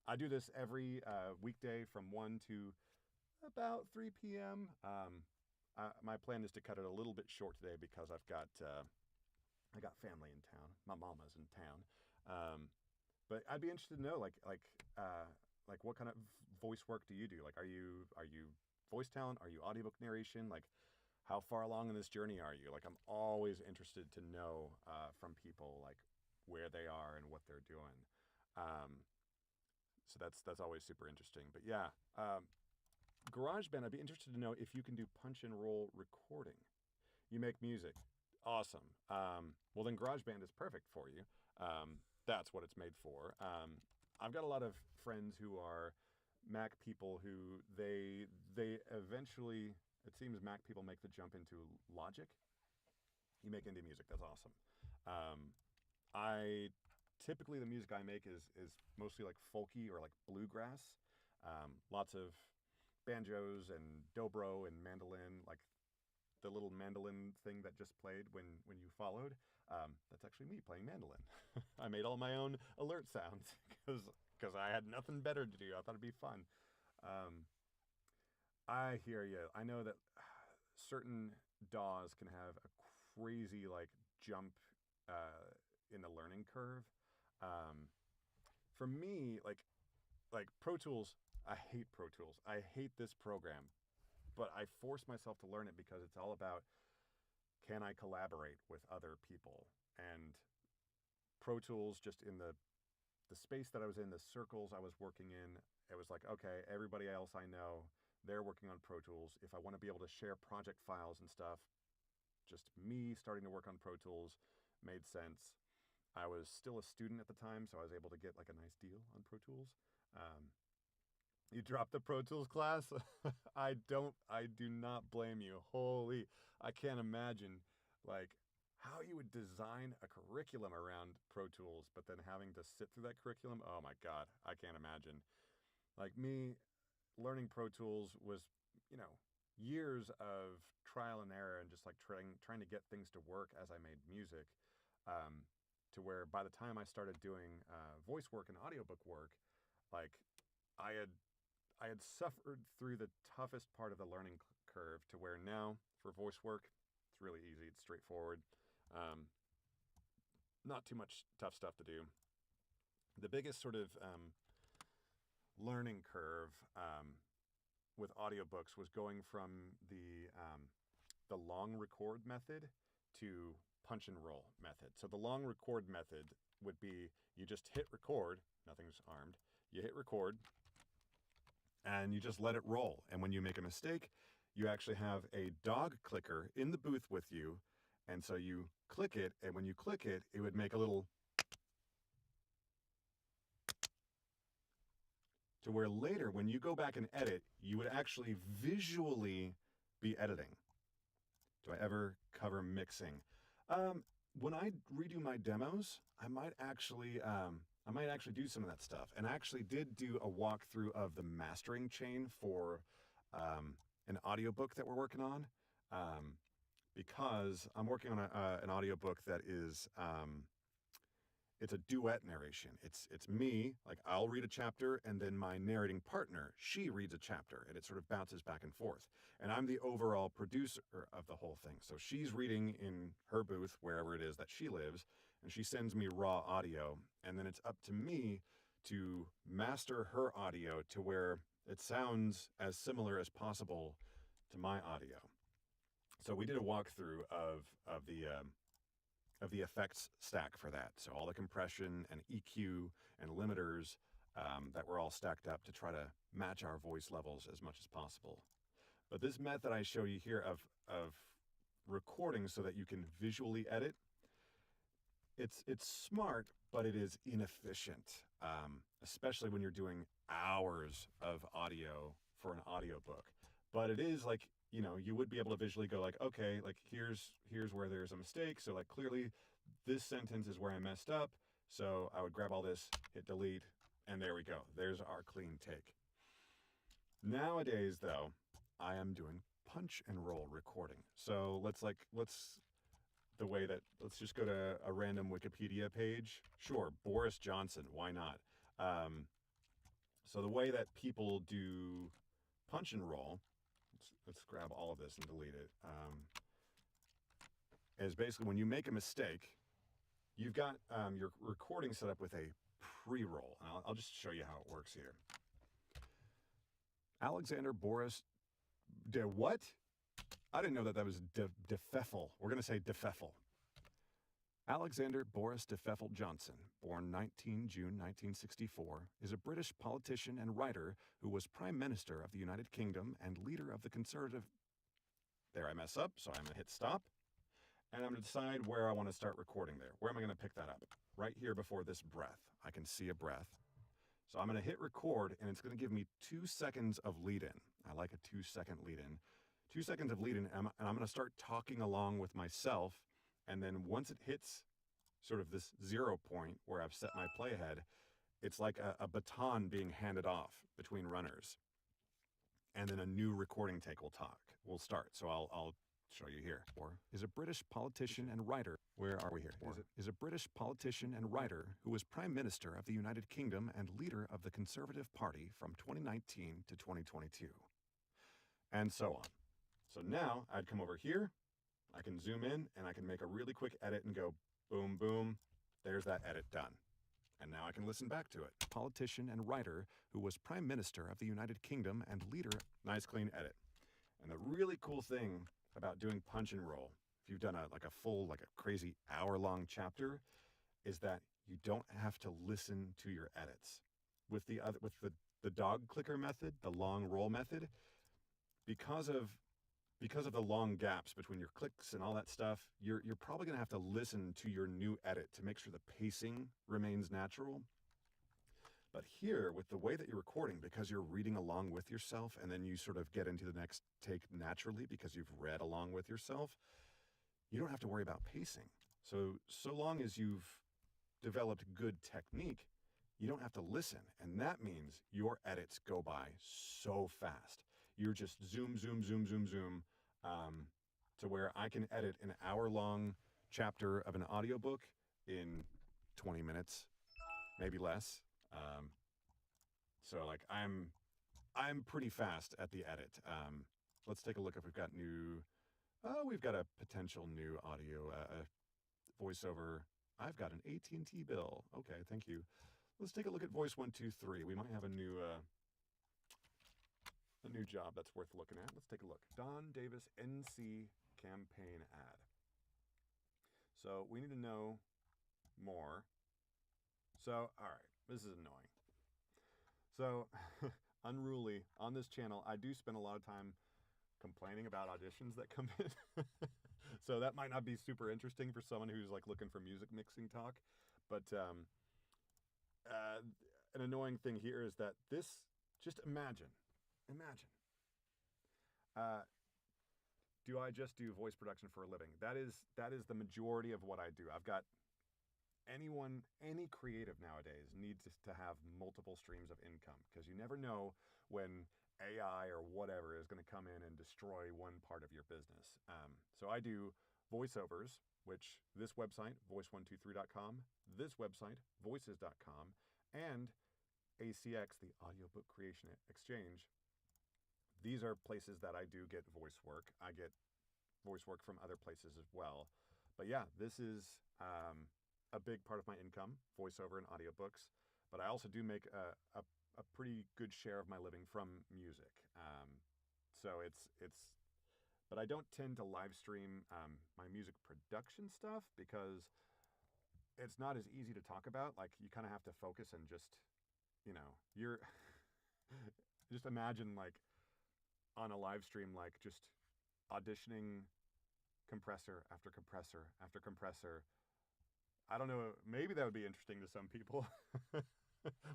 I do this every weekday from 1 to about 3 p.m. My plan is to cut it a little bit short today because I got family in town. My mama's in town. But I'd be interested to know, like what kind of voice work do you do? Like, are you voice talent? Are you audiobook narration? Like, how far along in this journey are you? Like, I'm always interested to know from people, like, where they are and what they're doing. So that's always super interesting. But yeah, GarageBand, I'd be interested to know if you can do punch and roll recording. You make music. Awesome. Well, then GarageBand is perfect for you. That's what it's made for. I've got a lot of friends who are Mac people who they eventually, it seems Mac people make the jump into Logic. You make indie music. That's awesome. I typically, the music I make is mostly like folky or like bluegrass. Lots of banjos and dobro and mandolin, like the little mandolin thing that just played when you followed. That's actually me playing mandolin. I made all my own alert sounds because I had nothing better to do. I thought it'd be fun. I hear you. I know that certain DAWs can have a crazy like jump in the learning curve. For me, like Pro Tools, I hate Pro Tools. I hate this program, but I force myself to learn it because it's all about, can I collaborate with other people? And Pro Tools, just in the space that I was in, the circles I was working in, it was like, okay, everybody else I know, they're working on Pro Tools. If I want to be able to share project files and stuff, just me starting to work on Pro Tools made sense. I was still a student at the time, so I was able to get like a nice deal on Pro Tools. You dropped the Pro Tools class? I do not blame you. Holy, I can't imagine like how you would design a curriculum around Pro Tools, but then having to sit through that curriculum. Oh my God, I can't imagine. Like me, learning Pro Tools was, years of trial and error and just like trying to get things to work as I made music, to where by the time I started doing voice work and audiobook work, like I had suffered through the toughest part of the learning curve to where now for voice work, it's really easy. It's straightforward. Not too much tough stuff to do. The biggest sort of learning curve with audiobooks was going from the long record method to punch and roll method. So the long record method would be you just hit record, nothing's armed, you hit record, and you just let it roll. And when you make a mistake, you actually have a dog clicker in the booth with you. And so you click it, and when you click it, it would make a little, to where later, when you go back and edit, you would actually visually be editing. Do I ever cover mixing? When I redo my demos, I might actually do some of that stuff. And I actually did do a walkthrough of the mastering chain for an audiobook that we're working on, because I'm working on an audiobook that is, it's a duet narration. It's me, like I'll read a chapter and then my narrating partner, she reads a chapter, and it sort of bounces back and forth. And I'm the overall producer of the whole thing. So she's reading in her booth, wherever it is that she lives, and she sends me raw audio. And then it's up to me to master her audio to where it sounds as similar as possible to my audio. So we did a walkthrough of the effects stack for that. So all the compression and EQ and limiters that were all stacked up to try to match our voice levels as much as possible. But this method I show you here of recording so that you can visually edit, it's smart, but it is inefficient, especially when you're doing hours of audio for an audiobook. But it is like, you would be able to visually go like, okay, like here's where there's a mistake. So like clearly this sentence is where I messed up. So I would grab all this, hit delete, and there we go. There's our clean take. Nowadays though, I am doing punch and roll recording. So let's just go to a random Wikipedia page. Sure, Boris Johnson, why not? So the way that people do punch and roll, let's grab all of this and delete it, is basically when you make a mistake, you've got your recording set up with a pre-roll. And I'll just show you how it works here. Alexander Boris what? I didn't know that was de Pfeffel. We're going to say de Pfeffel. Alexander Boris de Pfeffel Johnson, born 19 June 1964, is a British politician and writer who was Prime Minister of the United Kingdom and leader of the Conservative... There I mess up, so I'm going to hit stop. And I'm going to decide where I want to start recording there. Where am I going to pick that up? Right here before this breath. I can see a breath. So I'm going to hit record, and it's going to give me 2 seconds of lead-in. I like a 2-second lead-in. 2 seconds of lead-in, and I'm going to start talking along with myself. And then once it hits sort of this 0 point where I've set my playhead, it's like a baton being handed off between runners. And then a new recording take will start. So I'll show you here. Is a British politician and writer. Where are we here? Is a British politician and writer who was Prime Minister of the United Kingdom and leader of the Conservative Party from 2019 to 2022. And so on. So now I'd come over here, I can zoom in, and I can make a really quick edit and go boom, boom. There's that edit done. And now I can listen back to it. Politician and writer who was Prime Minister of the United Kingdom and leader. Nice clean edit. And the really cool thing about doing punch and roll, if you've done a crazy hour-long chapter, is that you don't have to listen to your edits. With the dog clicker method, the long roll method, because of the long gaps between your clicks and all that stuff, you're probably going to have to listen to your new edit to make sure the pacing remains natural. But here, with the way that you're recording, because you're reading along with yourself, and then you sort of get into the next take naturally because you've read along with yourself, you don't have to worry about pacing. So long as you've developed good technique, you don't have to listen. And that means your edits go by so fast. You're just zoom, zoom, zoom, zoom, zoom, to where I can edit an hour-long chapter of an audiobook in 20 minutes, maybe less. So like I'm pretty fast at the edit. Let's take a look if we've got we've got a potential new audio voiceover. I've got an AT&T bill. Okay, thank you. Let's take a look at Voice123. We might have a new job that's worth looking at. Let's take a look. Don Davis NC campaign ad. So we need to know more. So, all right, this is annoying. So, unruly, on this channel, I do spend a lot of time complaining about auditions that come in. So that might not be super interesting for someone who's like looking for music mixing talk. But an annoying thing here is that this, just imagine, do I just do voice production for a living? That is the majority of what I do. I've got any creative nowadays needs to have multiple streams of income, because you never know when AI or whatever is going to come in and destroy one part of your business. So I do voiceovers, which this website, voice123.com, this website, voices.com, and ACX, the Audiobook Creation Exchange. These are places that I do get voice work. I get voice work from other places as well. But yeah, this is a big part of my income, voiceover and audiobooks. But I also do make a pretty good share of my living from music. So but I don't tend to live stream my music production stuff because it's not as easy to talk about. Like, you kind of have to focus and just, you're just imagine like on a live stream, like just auditioning compressor after compressor after compressor. I don't know, maybe that would be interesting to some people.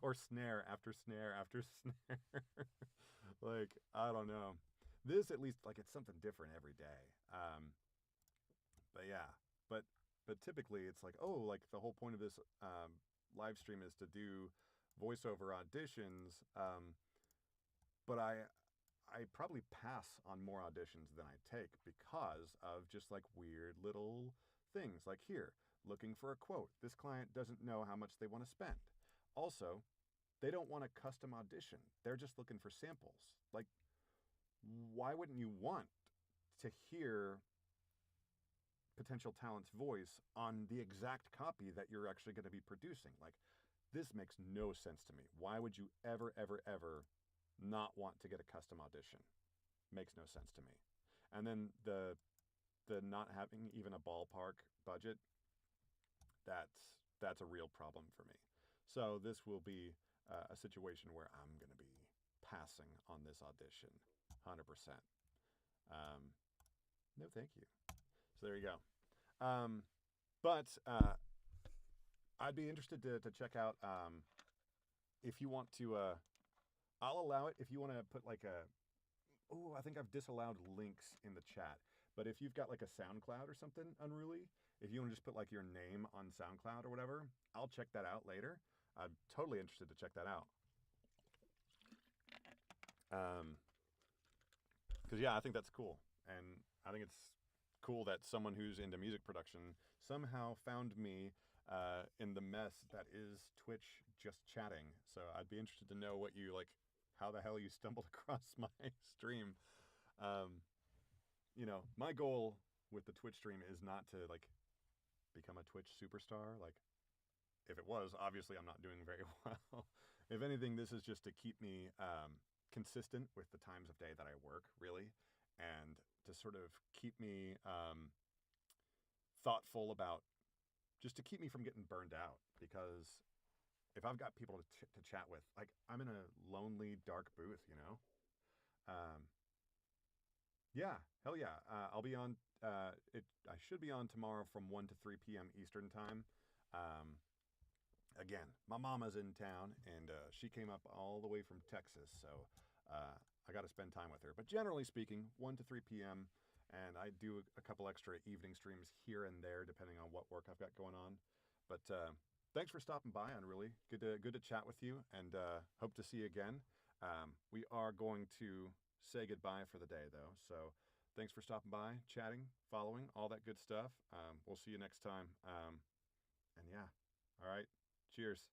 Or snare after snare after snare. Like, I don't know. This, at least, like, it's something different every day. But yeah, but typically it's like, oh, like the whole point of this live stream is to do voiceover auditions. But I I probably pass on more auditions than I take because of just like weird little things. Like here, looking for a quote. This client doesn't know how much they want to spend. Also, they don't want a custom audition. They're just looking for samples. Like, why wouldn't you want to hear potential talent's voice on the exact copy that you're actually going to be producing? Like, this makes no sense to me. Why would you ever, ever, ever not want to get a custom audition? Makes no sense to me. And then the not having even a ballpark budget, that's a real problem for me. So this will be a situation where I'm going to be passing on this audition, 100%. No, thank you. So there you go. But I'd be interested to check out if you want to. I'll allow it if you want to put like a. Oh, I think I've disallowed links in the chat. But if you've got like a SoundCloud or something unruly, if you want to just put like your name on SoundCloud or whatever, I'll check that out later. I'm totally interested to check that out. Because yeah, I think that's cool, and I think it's cool that someone who's into music production somehow found me in the mess that is Twitch just chatting. So I'd be interested to know what you like, how the hell you stumbled across my stream. You know, my goal with the Twitch stream is not to like become a Twitch superstar. Like, if it was, obviously I'm not doing very well. If anything, this is just to keep me consistent with the times of day that I work, really, and to sort of keep me thoughtful about, just to keep me from getting burned out. Because if I've got people to chat with, like, I'm in a lonely, dark booth, you know? Yeah, hell yeah. I'll be on, I should be on tomorrow from 1 to 3 p.m. Eastern time. Again, my mama's in town, and she came up all the way from Texas, so I got to spend time with her. But generally speaking, 1 to 3 p.m., and I do a couple extra evening streams here and there, depending on what work I've got going on. But thanks for stopping by, and really good to chat with you, and hope to see you again. We are going to say goodbye for the day, though, so thanks for stopping by, chatting, following, all that good stuff. We'll see you next time. And yeah, all right. Cheers.